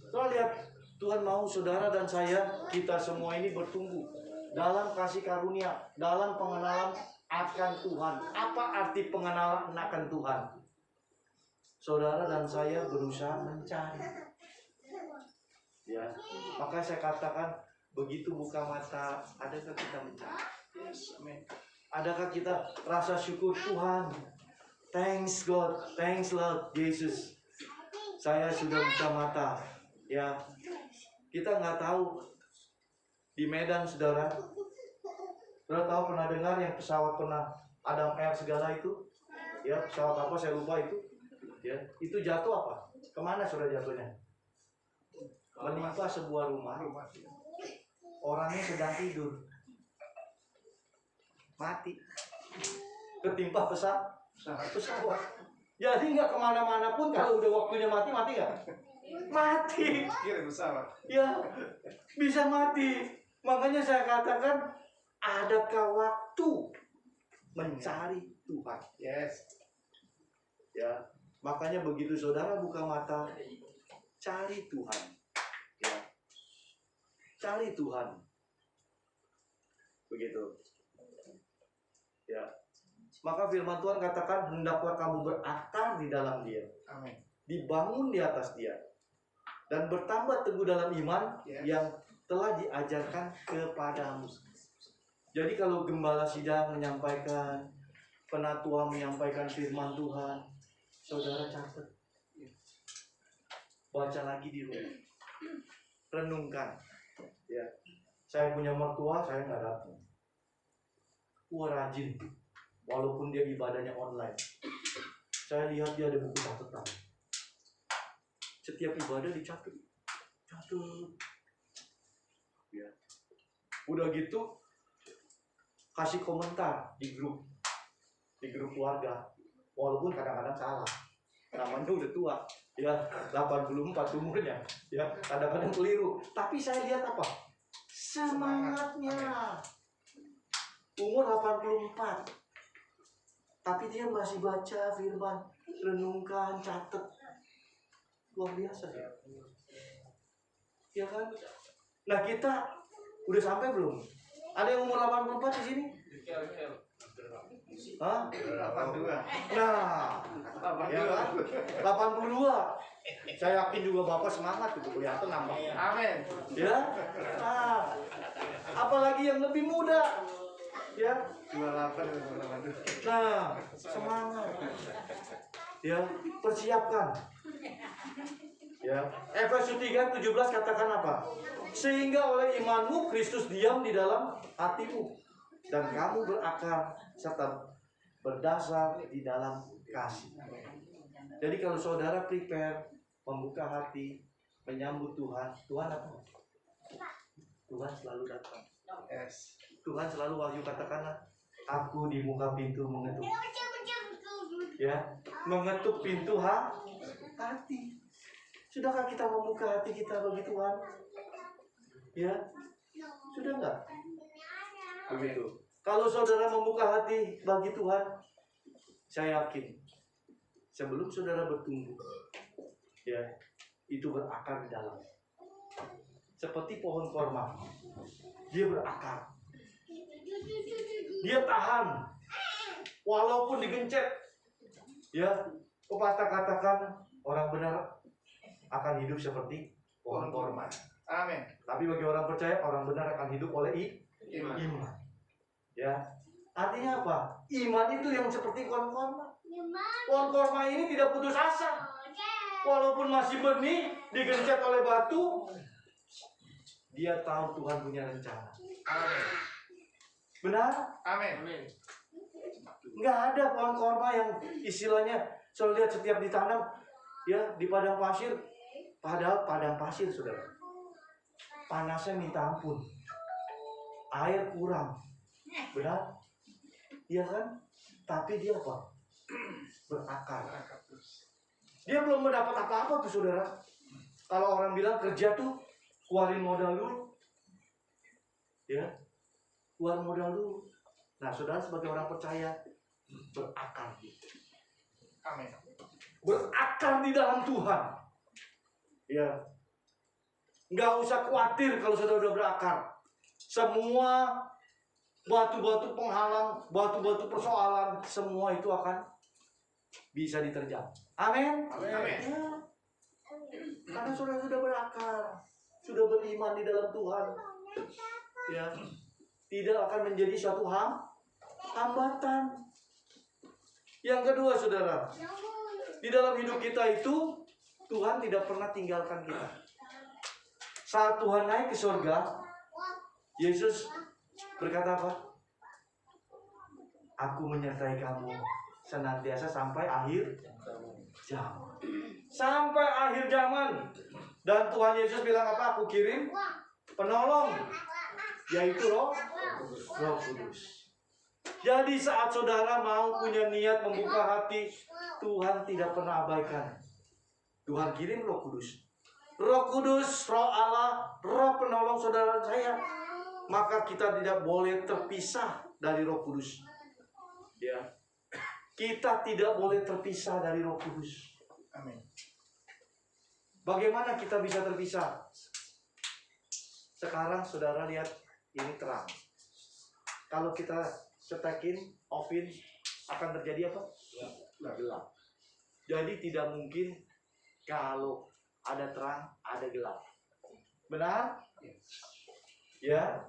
Soalnya lihat, Tuhan mau saudara dan saya, kita semua ini bertumbuh dalam kasih karunia, dalam pengenalan akan Tuhan. Apa arti pengenalan akan Tuhan? Saudara dan saya berusaha mencari. Ya, maka saya katakan, begitu buka mata, adakah kita mencari? Yes, amen. Adakah kita rasa syukur Tuhan? Thanks God, thanks Lord Jesus. Saya sudah buka mata. Ya, kita nggak tahu di Medan, saudara. Saudara tahu, pernah dengar yang pesawat pernah Adam Air segala itu? Ya, pesawat apa saya lupa itu. Ya, itu jatuh apa? Kemana saudara jatuhnya? Menimpa sebuah rumah. Orangnya sedang tidur, mati, ketimpa pesawat. Jadi nggak kemana-mana pun, kalau udah waktunya mati nggak? Mati. Kira pesawat. Ya, bisa mati. Makanya saya katakan, adakah waktu mencari Tuhan? Yes. Ya, makanya begitu saudara buka mata, cari Tuhan. Ya. Cari Tuhan. Begitu. Ya. Maka firman Tuhan katakan, hendaklah kamu berakar di dalam Dia. Amin. dibangun di atas dia, dan bertambah teguh dalam iman yang telah diajarkan kepadamu. Jadi kalau gembala sidang menyampaikan, penatua menyampaikan firman Tuhan, saudara catat, baca lagi di rumah, renungkan. Ya, saya punya mertua, saya nggak datang. Rajin, walaupun dia ibadahnya online. Saya lihat dia ada buku catatan. Setiap ibadah dicatat. Ya. Udah gitu kasih komentar di grup keluarga. Walaupun kadang-kadang salah. Namanya udah tua, ya 84 umurnya, ya kadang-kadang keliru. Tapi saya lihat apa? Semangatnya. Umur 84. Tapi dia masih baca firman, renungkan, catat. Luar biasa ya. Ya kan? Nah, kita udah sampai belum? Ada yang umur 84 di sini? Hah? 82. Nah, ya kan? 82. Saya yakin juga Bapak semangat itu, kelihatan nambah. Amin. Ya. Nah, apalagi yang lebih muda. Ya. 28. Nah, semangat. Ya, persiapkan. Ya, Efesus 3:17 katakan apa? Sehingga oleh imanmu Kristus diam di dalam hatimu dan kamu berakar serta berdasar di dalam kasih. Jadi kalau saudara prepare, membuka hati, menyambut Tuhan, Tuhan apa? Tuhan selalu datang. Yes. Tuhan selalu, Wahyu katakanlah, aku di muka pintu mengetuk. Ya, mengetuk pintu hati. Sudahkah kita membuka hati kita bagi Tuhan? Ya, sudah enggak? Begitu. Kalau saudara membuka hati bagi Tuhan, saya yakin sebelum saudara bertumbuh, ya, itu berakar di dalam. Seperti pohon korma, dia berakar. Dia tahan, walaupun digencet. Ya, pepatah katakan orang benar akan hidup seperti pohon korma. Amin. Tapi bagi orang percaya, orang benar akan hidup oleh iman. Ya, artinya apa? Iman itu yang seperti pohon korma. Pohon korma ini tidak putus asa. Walaupun masih benih, digencet oleh batu, dia tahu Tuhan punya rencana. Amin. Benar? Amin. Nggak ada pohon korma yang istilahnya saya lihat setiap ditanam, ya, di padang pasir. Padahal padang pasir, saudara, panasnya minta ampun, air kurang, benar? Iya kan? Tapi dia apa? Berakar. Dia belum mendapat apa-apa tuh, saudara. Kalau orang bilang kerja tuh keluarin modal dulu, ya, keluar modal dulu. Nah, saudara sebagai orang percaya, berakar. Amin. Berakar di dalam Tuhan. Ya, nggak usah khawatir kalau saudara udah berakar. Semua batu-batu penghalang, batu-batu persoalan, semua itu akan bisa diterjang. Amin. Amin. Ya. Karena saudara sudah berakar, sudah beriman di dalam Tuhan. Ya, tidak akan menjadi suatu hambatan. Yang kedua, saudara, di dalam hidup kita itu Tuhan tidak pernah tinggalkan kita. Saat Tuhan naik ke surga, Yesus berkata apa? Aku menyertai kamu senantiasa sampai akhir zaman. Sampai akhir zaman. Dan Tuhan Yesus bilang apa? Aku kirim penolong, yaitu Roh Kudus. Jadi saat saudara mau punya niat membuka hati, Tuhan tidak pernah abaikan. Tuhan kirim Roh Kudus. Roh Kudus, Roh Allah, Roh penolong saudara saya. Maka kita tidak boleh terpisah dari Roh Kudus. Ya. Kita tidak boleh terpisah dari Roh Kudus. Amin. Bagaimana kita bisa terpisah? Sekarang saudara lihat ini terang. Kalau kita cetekin, offin, akan terjadi apa? Gelap. Jadi tidak mungkin kalau ada terang, ada gelap. Benar? Ya.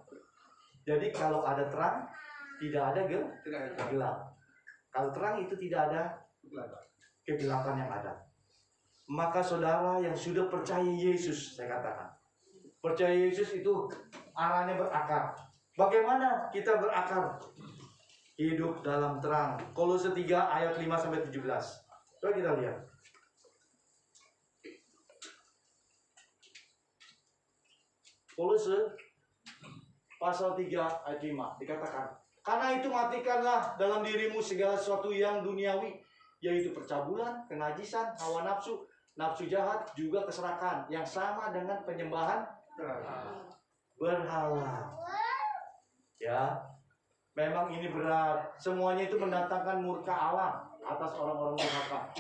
Jadi kalau ada terang, tidak ada gelap. Kalau terang itu tidak ada kegelapan yang ada. Maka saudara yang sudah percaya Yesus, saya katakan, percaya Yesus itu arahnya berakar. Bagaimana kita berakar? Hidup dalam terang. Kolose 3 ayat 5-17. Coba kita lihat. Kolose pasal 3 ayat 5 dikatakan, karena itu matikanlah dalam dirimu segala sesuatu yang duniawi, yaitu percabulan, kenajisan, hawa nafsu, nafsu jahat, juga keserakahan yang sama dengan penyembahan berhala. Ya, memang ini berat. Semuanya itu mendatangkan murka Allah atas orang-orang durhaka.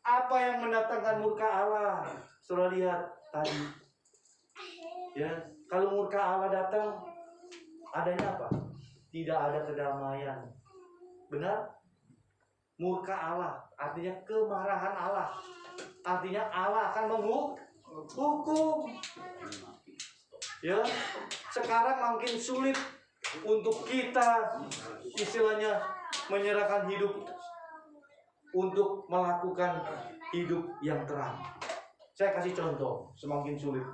Apa yang mendatangkan murka Allah? Saudara lihat tadi. Ya, kalau murka Allah datang, adanya apa? Tidak ada kedamaian. Benar? Murka Allah artinya kemarahan Allah. Artinya Allah akan menghukum. Ya, sekarang makin sulit untuk kita istilahnya menyerahkan hidup untuk melakukan hidup yang terang. Saya kasih contoh, semakin sulit.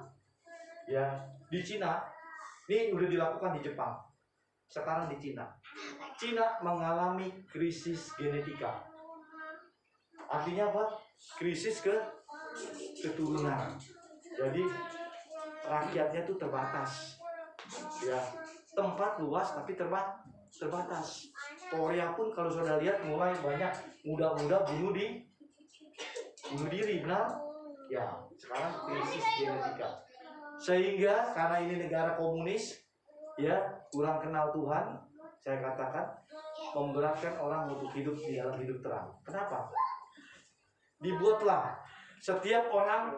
Ya, di Cina, ini udah dilakukan di Jepang. Sekarang di Cina. Cina mengalami krisis genetika. Artinya apa? Krisis keturunan. Jadi rakyatnya itu terbatas. Ya, tempat luas tapi terbatas. Korea pun kalau sudah lihat mulai banyak muda-muda bunuh diri, benar? Ya, sekarang krisis genetika. Sehingga karena ini negara komunis, ya, kurang kenal Tuhan, saya katakan memberatkan orang untuk hidup di dalam hidup terang. Kenapa? Dibuatlah setiap orang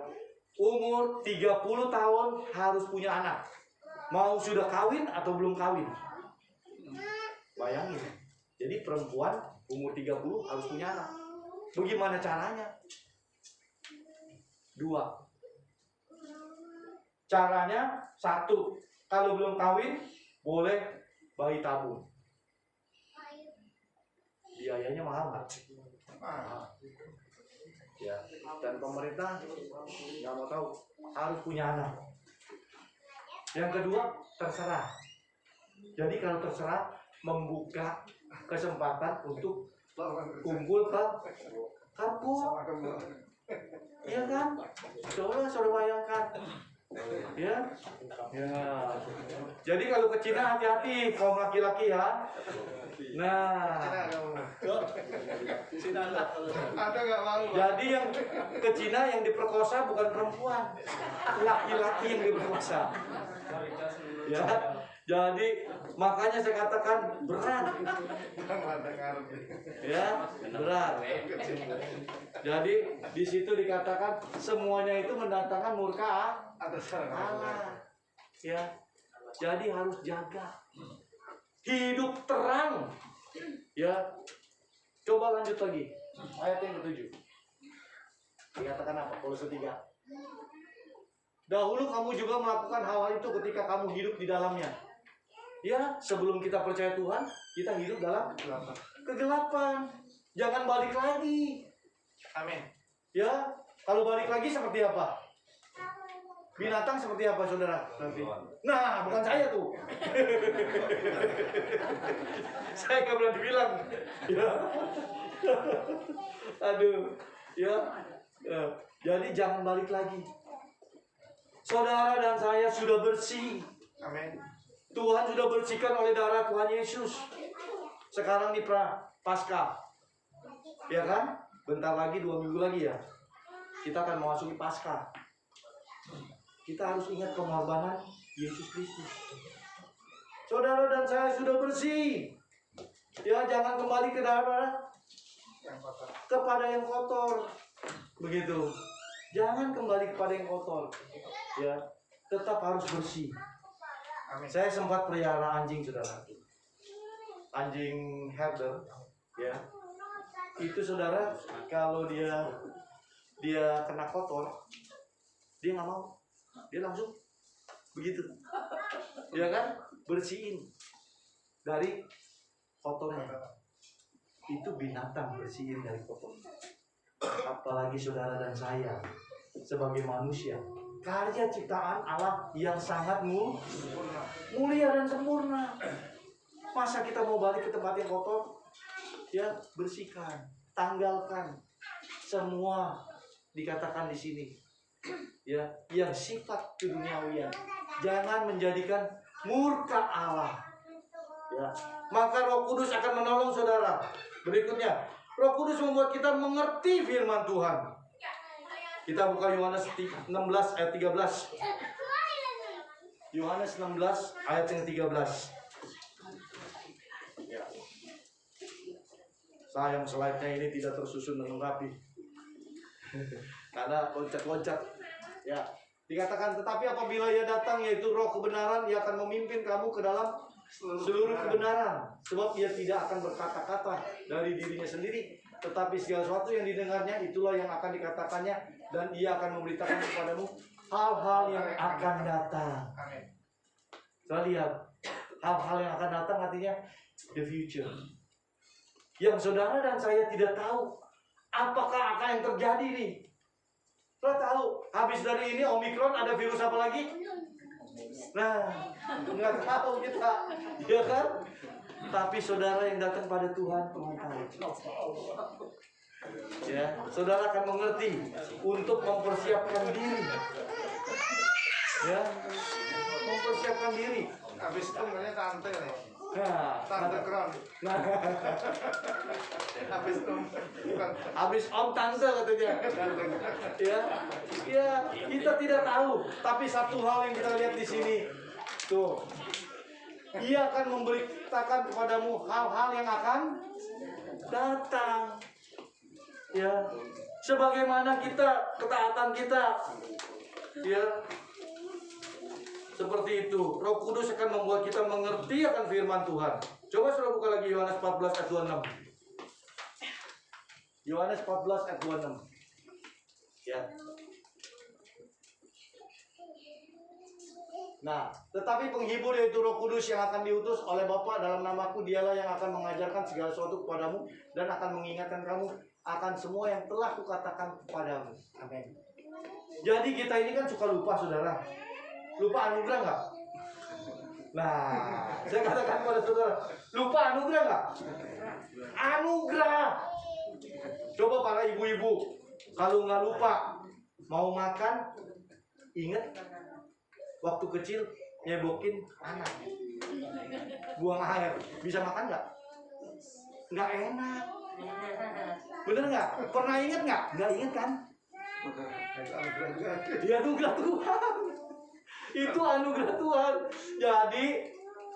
umur 30 tahun harus punya anak. Mau sudah kawin atau belum kawin. Bayangin. Jadi perempuan umur 30 harus punya anak. Bagaimana caranya? 2. Caranya 1. Kalau belum kawin, boleh bayi tabung. Biayanya mahal nggak? Ya, dan pemerintah nggak mau tahu, harus punya anak. Yang kedua, terserah. Jadi kalau terserah, membuka kesempatan untuk kumpul ke kampung. Iya kan? Coba suruh bayangkan. Ya. Jadi kalau ke Cina hati-hati kaum laki-laki ya. Nah, jadi yang ke Cina yang diperkosa bukan perempuan, laki-laki yang diperkosa. Ya, jadi makanya saya katakan berat. Ya, berat. Jadi di situ dikatakan semuanya itu mendatangkan murka Allah. Ya, jadi harus jaga. Hidup terang. Ya. Coba lanjut lagi. Ayat yang ke-7. Dikatakan apa? Kolose 3. Dahulu kamu juga melakukan hal-hal itu ketika kamu hidup di dalamnya. Ya, sebelum kita percaya Tuhan, kita hidup dalam kegelapan. Jangan balik lagi. Amin. Ya, kalau balik lagi seperti apa? Binatang seperti apa, saudara? Nah, bukan saya tuh. Saya nggak berani bilang. Ya. Aduh, ya. Jadi jangan balik lagi. Saudara dan saya sudah bersih. Amin. Tuhan sudah bersihkan oleh darah Tuhan Yesus. Sekarang di Paskah, ya kan? Bentar lagi 2 minggu lagi ya. Kita akan memasuki Paskah. Kita harus ingat pengorbanan Yesus Kristus. Saudara dan saya sudah bersih. Ya, jangan kembali ke darah kepada yang kotor. Begitu. Jangan kembali kepada yang kotor. Ya, tetap harus bersih. Amin. Saya sempat pelihara anjing, saudara. Anjing herder, ya. Itu saudara, kalau dia dia kena kotor, dia nggak mau, dia langsung begitu, ya kan, bersihin dari kotornya. Itu binatang bersihin dari kotor. Apalagi saudara dan saya sebagai manusia, karya ciptaan Allah yang sangat mulia dan sempurna. Masa kita mau balik ke tempat yang kotor? Ya, bersihkan, tanggalkan semua dikatakan di sini. Ya, yang sifat keduniawian. Jangan menjadikan murka Allah. Ya, maka Roh Kudus akan menolong saudara. Berikutnya, Roh Kudus membuat kita mengerti firman Tuhan. Kita buka Yohanes 16 ayat 13. Yohanes 16 ayat yang 13. Ya. Sayang slide-nya ini tidak tersusun dengan rapi. Karena loncat-loncat. Ya, dikatakan tetapi apabila ia datang yaitu Roh kebenaran, ia akan memimpin kamu ke dalam seluruh kebenaran, sebab ia tidak akan berkata-kata dari dirinya sendiri, tetapi segala sesuatu yang didengarnya itulah yang akan dikatakannya, dan ia akan memberitakan kepadamu hal-hal yang akan datang. Kita lihat hal-hal yang akan datang, artinya the future, yang saudara dan saya tidak tahu apakah akan yang terjadi nih. Kita tahu habis dari ini Omikron ada virus apa lagi? Nah, nggak tahu kita, ya kan? Tapi saudara yang datang pada Tuhan tahu. Ya, saudara akan mengerti untuk mempersiapkan diri. Ya, mempersiapkan diri. Habis itu namanya tante nih. Nah, Tante kron. nah, Habis om tante katanya. Ya, ya, kita tidak tahu. Tapi satu hal yang kita lihat di sini, tuh, ia akan memberitakan kepadamu hal-hal yang akan datang. Ya, sebagaimana kita ketaatan kita, ya, seperti itu. Roh Kudus akan membuat kita mengerti akan firman Tuhan. Coba sudah buka lagi Yohanes 14 ayat 26. Yohanes 14 ayat 26. Ya. Nah, tetapi penghibur yaitu Roh Kudus yang akan diutus oleh Bapa dalam namaku, dialah yang akan mengajarkan segala sesuatu kepadamu dan akan mengingatkan kamu akan semua yang telah kukatakan kepadamu. Amin. Jadi kita ini kan suka lupa, saudara. Lupa anugerah nggak? Nah, saya katakan pada saudara, lupa anugerah nggak? Anugerah. Coba para ibu-ibu, kalau nggak lupa mau makan, ingat waktu kecil nyebokin anak, buang air, bisa makan nggak? Nggak enak. Bener nggak? Pernah ingat nggak? Nggak ingat kan? Dia anugerah Tuhan. Itu anugerah Tuhan. Jadi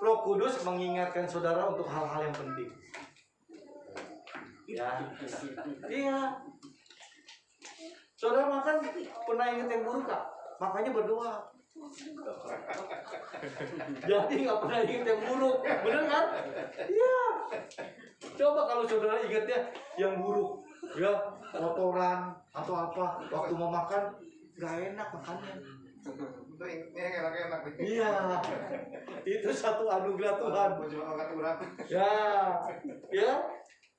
Roh Kudus mengingatkan saudara untuk hal-hal yang penting. Ya, iya. Saudara makan pernah ingat yang buruk kak? Makanya berdoa. Jadi nggak pernah ingat yang buruk, bener kan? Iya. Coba kalau saudara ingatnya yang buruk, ya kotoran atau apa, waktu mau makan nggak enak makannya. enak-enak. Iya, itu satu anugerah Tuhan. Ya, ya.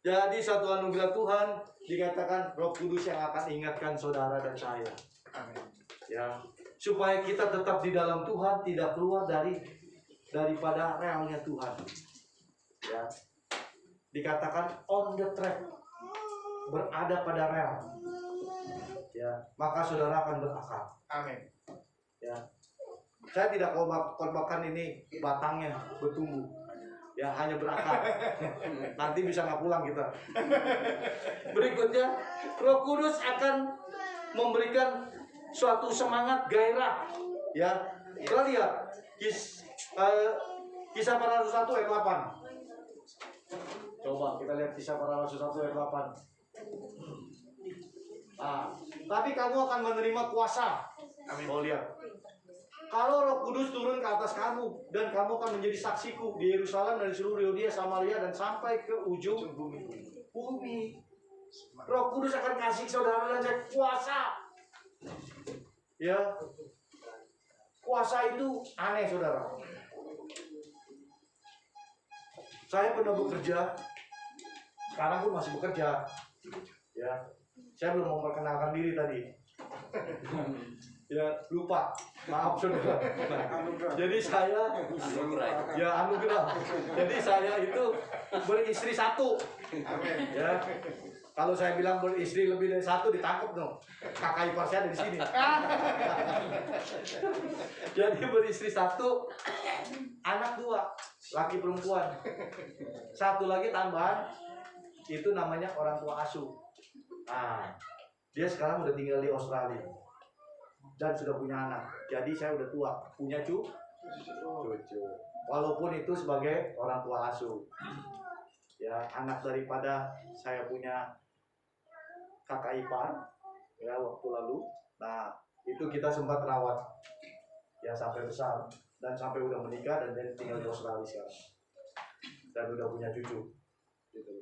Jadi satu anugerah Tuhan, dikatakan Roh Kudus yang akan ingatkan saudara dan saya. Amin. Ya, supaya kita tetap di dalam Tuhan, tidak keluar daripada realnya Tuhan. Ya, dikatakan on the track, berada pada rel. Ya, maka saudara akan berakar. Amin. Ya, saya tidak korbankan ini batangnya bertumbuh. Ya, hanya berakar. Nanti bisa nggak pulang kita. Berikutnya, Roh Kudus akan memberikan suatu semangat gairah. Ya, kita lihat Kisah Para Rasul 1 ayat 8. Coba kita lihat Kisah Para Rasul 1 ayat 8. Nah, tapi kamu akan menerima kuasa. Amin. Oh, lihat. Kalau Roh Kudus turun ke atas kamu, dan kamu akan menjadi saksiku di Yerusalem dan di seluruh Yudea, Samaria, dan sampai ke ujung bumi. Roh Kudus akan kasih saudara dan saya kuasa. Ya, kuasa itu aneh saudara. Saya pernah bekerja, sekarang pun masih bekerja. Ya, saya belum memperkenalkan diri tadi. Ya, lupa. Maaf saudara. Jadi saya anugerah. Jadi saya itu beristri satu. Ya. Kalau saya bilang beristri lebih dari satu ditangkap dong. Kakak ipar saya ada di sini. Jadi beristri satu, anak dua, laki perempuan. Satu lagi tambahan, itu namanya orang tua asuh. Nah, dia sekarang udah tinggal di Australia dan sudah punya anak. Jadi saya udah tua, punya cucu. Walaupun itu sebagai orang tua asuh. Ya, anak daripada saya punya kakak ipar ya waktu lalu. Nah, itu kita sempat rawat ya sampai besar dan sampai udah menikah dan dia tinggal di Australia sekarang. Dan udah punya cucu. Gitu.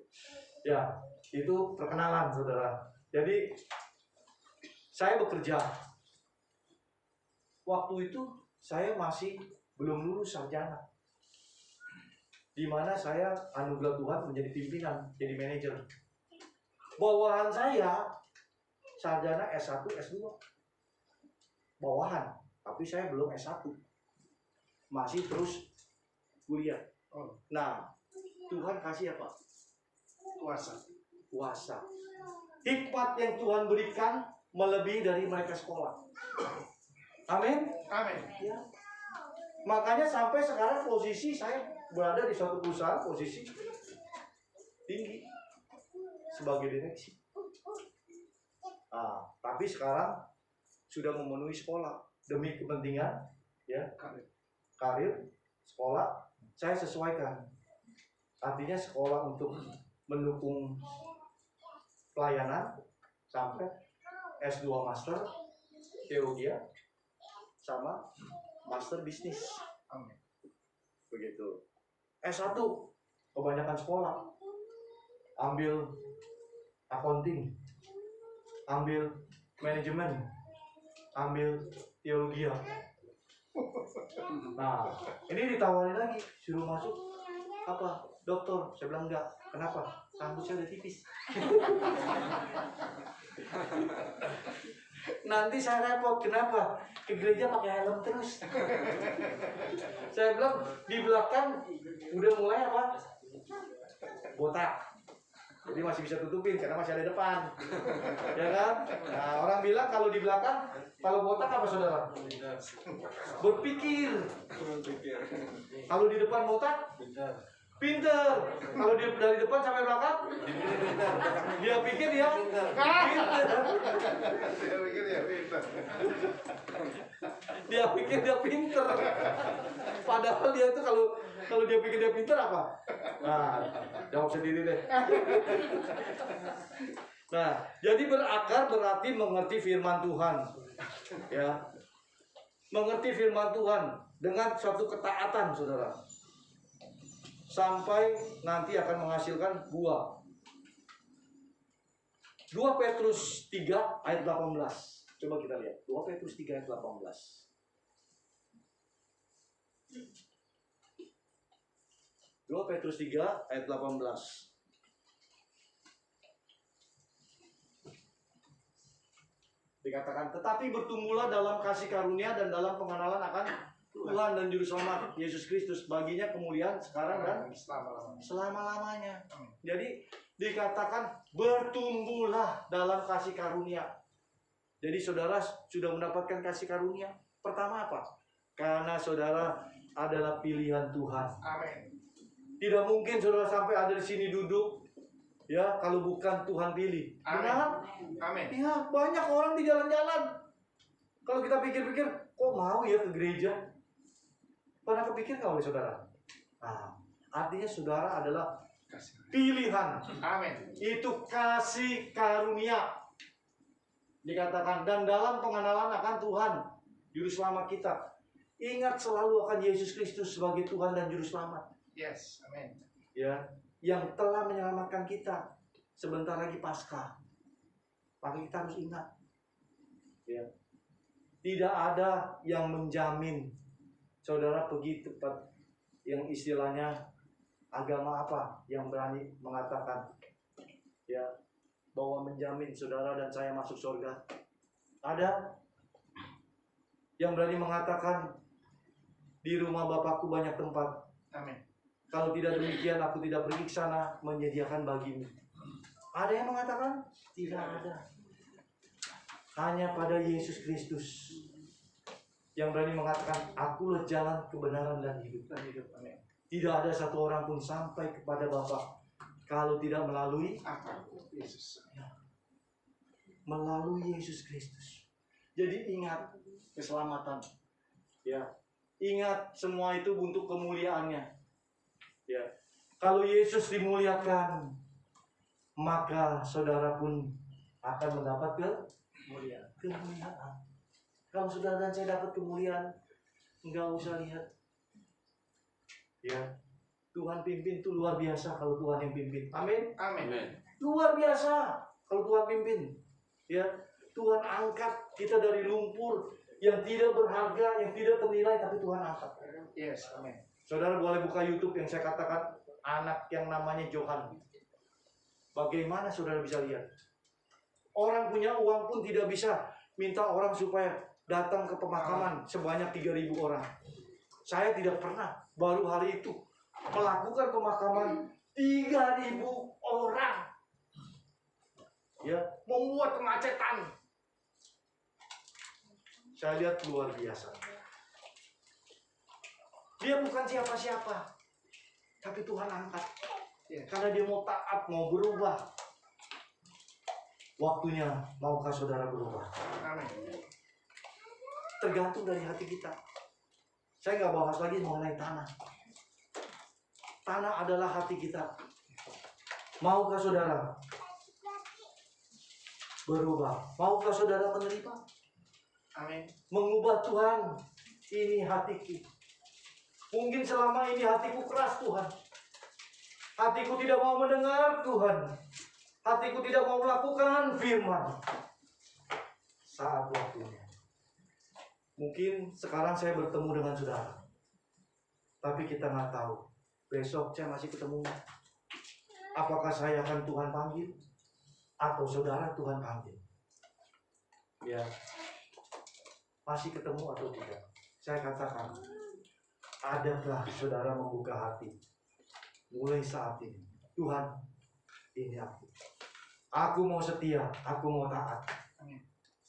Ya, itu perkenalan saudara. Jadi saya bekerja. Waktu itu saya masih belum lulus sarjana. Di mana saya anugerah Tuhan menjadi pimpinan, jadi manajer. Bawahan saya sarjana S1, S2. Bawahan, tapi saya belum S1. Masih terus kuliah. Nah, Tuhan kasih apa? Kuasa. Hikmat yang Tuhan berikan melebihi dari mereka sekolah. Amin. Ya. Makanya sampai sekarang posisi saya berada di suatu perusahaan, posisi tinggi sebagai direksi. Tapi sekarang sudah memenuhi sekolah demi kepentingan ya karir sekolah saya sesuaikan. Artinya sekolah untuk mendukung pelayanan sampai S2 Master Teologi sama Master Bisnis. Begitu. S1 kebanyakan sekolah ambil accounting, ambil manajemen, ambil teologi. Nah, ini ditawarin lagi, suruh masuk apa? Dokter. Saya bilang enggak. Kenapa? Rambut saya udah tipis. Nanti saya repot. Kenapa? Ke gereja pakai helm terus. Saya bilang di belakang udah mulai apa? Botak. Jadi masih bisa tutupin karena masih ada depan. Ya kan? Nah, orang bilang kalau di belakang, kalau botak apa saudara? Berpikir. Kalau di depan botak? Pinter. Kalau dia dari depan sampai belakang, dia pikir dia pinter. Dia pikir dia pinter. Padahal dia itu kalau dia pikir dia pinter apa? Nah, jawab sendiri deh. Nah, jadi berakar berarti mengerti firman Tuhan. Ya. Mengerti firman Tuhan dengan suatu ketaatan, saudara. Sampai nanti akan menghasilkan buah. 2 Petrus 3 ayat 18. Coba kita lihat. 2 Petrus 3 ayat 18. 2 Petrus 3 ayat 18. Dikatakan, tetapi bertumbuhlah dalam kasih karunia dan dalam pengenalan akan Tuhan dan Juru Selamat Yesus Kristus, baginya kemuliaan sekarang dan selama-lamanya. Jadi dikatakan bertumbuhlah dalam kasih karunia. Jadi saudara sudah mendapatkan kasih karunia. Pertama apa? Karena saudara adalah pilihan Tuhan. Amin. Tidak mungkin saudara sampai ada di sini duduk ya kalau bukan Tuhan pilih. Benar? Amin. Ya, banyak orang di jalan-jalan. Kalau kita pikir-pikir, kok mau ya ke gereja? Pernah kepikir nggak oleh saudara? Nah, artinya saudara adalah pilihan. Amin. Itu kasih karunia. Dikatakan, dan dalam pengenalan akan Tuhan, Juru Selamat kita. Ingat selalu akan Yesus Kristus sebagai Tuhan dan Juru Selamat. Yes, amin. Ya, yang telah menyelamatkan kita. sebentar lagi Paskah. Maka kita harus ingat, ya, tidak ada yang menjamin saudara pergi tempat yang istilahnya agama apa yang berani mengatakan, ya, bahwa menjamin saudara dan saya masuk surga. Ada yang berani mengatakan di rumah Bapakku banyak tempat. Amin. Kalau tidak demikian aku tidak pergi ke sana menyediakan bagimu. Ada yang mengatakan? Tidak ada. Hanya pada Yesus Kristus yang berani mengatakan, akulah jalan, kebenaran, dan hidup. Amin. Tidak ada satu orang pun sampai kepada Bapa kalau tidak melalui Yesus. melalui Yesus Kristus. Jadi ingat keselamatan. Ya. Ingat semua itu untuk kemuliaannya. Ya. Kalau Yesus dimuliakan, maka saudara pun akan mendapat kemuliaan. Kalau saudara dan saya dapat kemuliaan, enggak usah lihat. Ya. Tuhan pimpin itu luar biasa kalau Tuhan yang pimpin. Amin. Amin. Luar biasa kalau Tuhan pimpin. Ya, Tuhan angkat kita dari lumpur yang tidak berharga, yang tidak ternilai, tapi Tuhan angkat. Yes, amin. Saudara boleh buka YouTube yang saya katakan, anak yang namanya Johan. Bagaimana saudara bisa lihat? Orang punya uang pun tidak bisa minta orang supaya datang ke pemakaman sebanyak 3.000 orang. Saya tidak pernah, baru hari itu melakukan pemakaman 3.000 orang. Ya, membuat kemacetan. Saya lihat luar biasa. Dia bukan siapa-siapa, tapi Tuhan angkat. Karena dia mau taat, mau berubah. Waktunya maukah saudara berubah? Amin. Tergantung dari hati kita. Saya nggak bahas lagi mengenai tanah. Tanah adalah hati kita. Maukah saudara berubah? Maukah saudara menerima? Amin. Mengubah Tuhan, ini hatiku. Mungkin selama ini hatiku keras Tuhan. Hatiku tidak mau mendengar Tuhan. Hatiku tidak mau melakukan firman. Saat waktunya. Mungkin sekarang saya bertemu dengan saudara. Tapi kita nggak tahu. Besok saya masih ketemu. Apakah saya akan Tuhan panggil? Atau saudara Tuhan panggil? Ya. Masih ketemu atau tidak? Saya katakan, adakah saudara membuka hati? Mulai saat ini, Tuhan, ini aku. Aku mau setia, aku mau taat.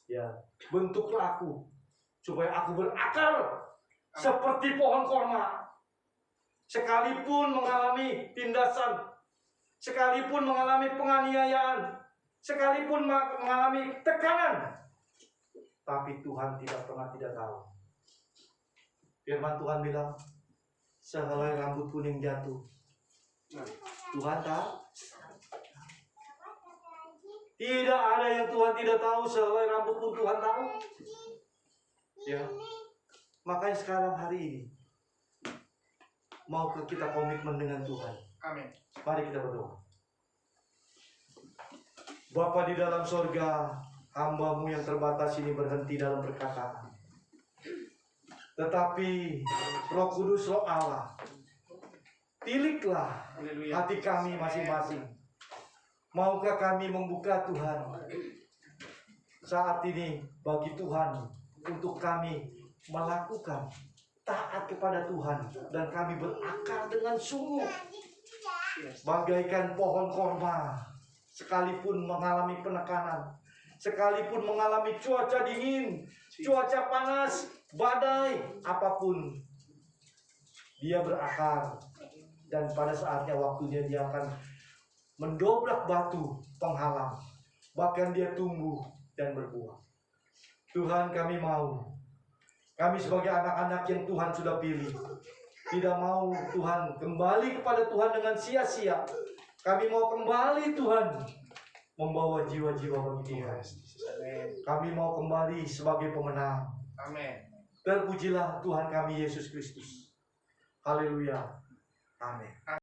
Ya, bentuklah aku supaya aku berakar seperti pohon korma. Sekalipun mengalami tindasan, sekalipun mengalami penganiayaan, sekalipun mengalami tekanan, tapi Tuhan tidak pernah tidak tahu. Firman Tuhan bilang, sehelai rambut kuning jatuh, Tuhan tahu. Tidak ada yang Tuhan tidak tahu, sehelai rambut pun Tuhan tahu. Ya, makanya sekarang hari ini, maukah kita komitmen dengan Tuhan? Amin. Mari kita berdoa. Bapa di dalam sorga, hamba-Mu yang terbatas ini berhenti dalam perkataan. Tetapi Roh Kudus, Roh Allah, tiliklah hati kami masing-masing. Maukah kami membuka Tuhan saat ini bagi Tuhan untuk kami melakukan taat kepada Tuhan dan kami berakar dengan sungguh bagaikan pohon korma, sekalipun mengalami penekanan, sekalipun mengalami cuaca dingin, cuaca panas, badai, apapun, dia berakar. Dan pada saatnya waktunya dia akan mendobrak batu penghalang, bahkan dia tumbuh dan berbuah. Tuhan, kami mau, kami sebagai anak-anak yang Tuhan sudah pilih, tidak mau Tuhan kembali kepada Tuhan dengan sia-sia. Kami mau kembali Tuhan membawa jiwa-jiwa bagi Tuhan. Kami mau kembali sebagai pemenang. Amin. Terpujilah Tuhan kami Yesus Kristus. Haleluya. Amin.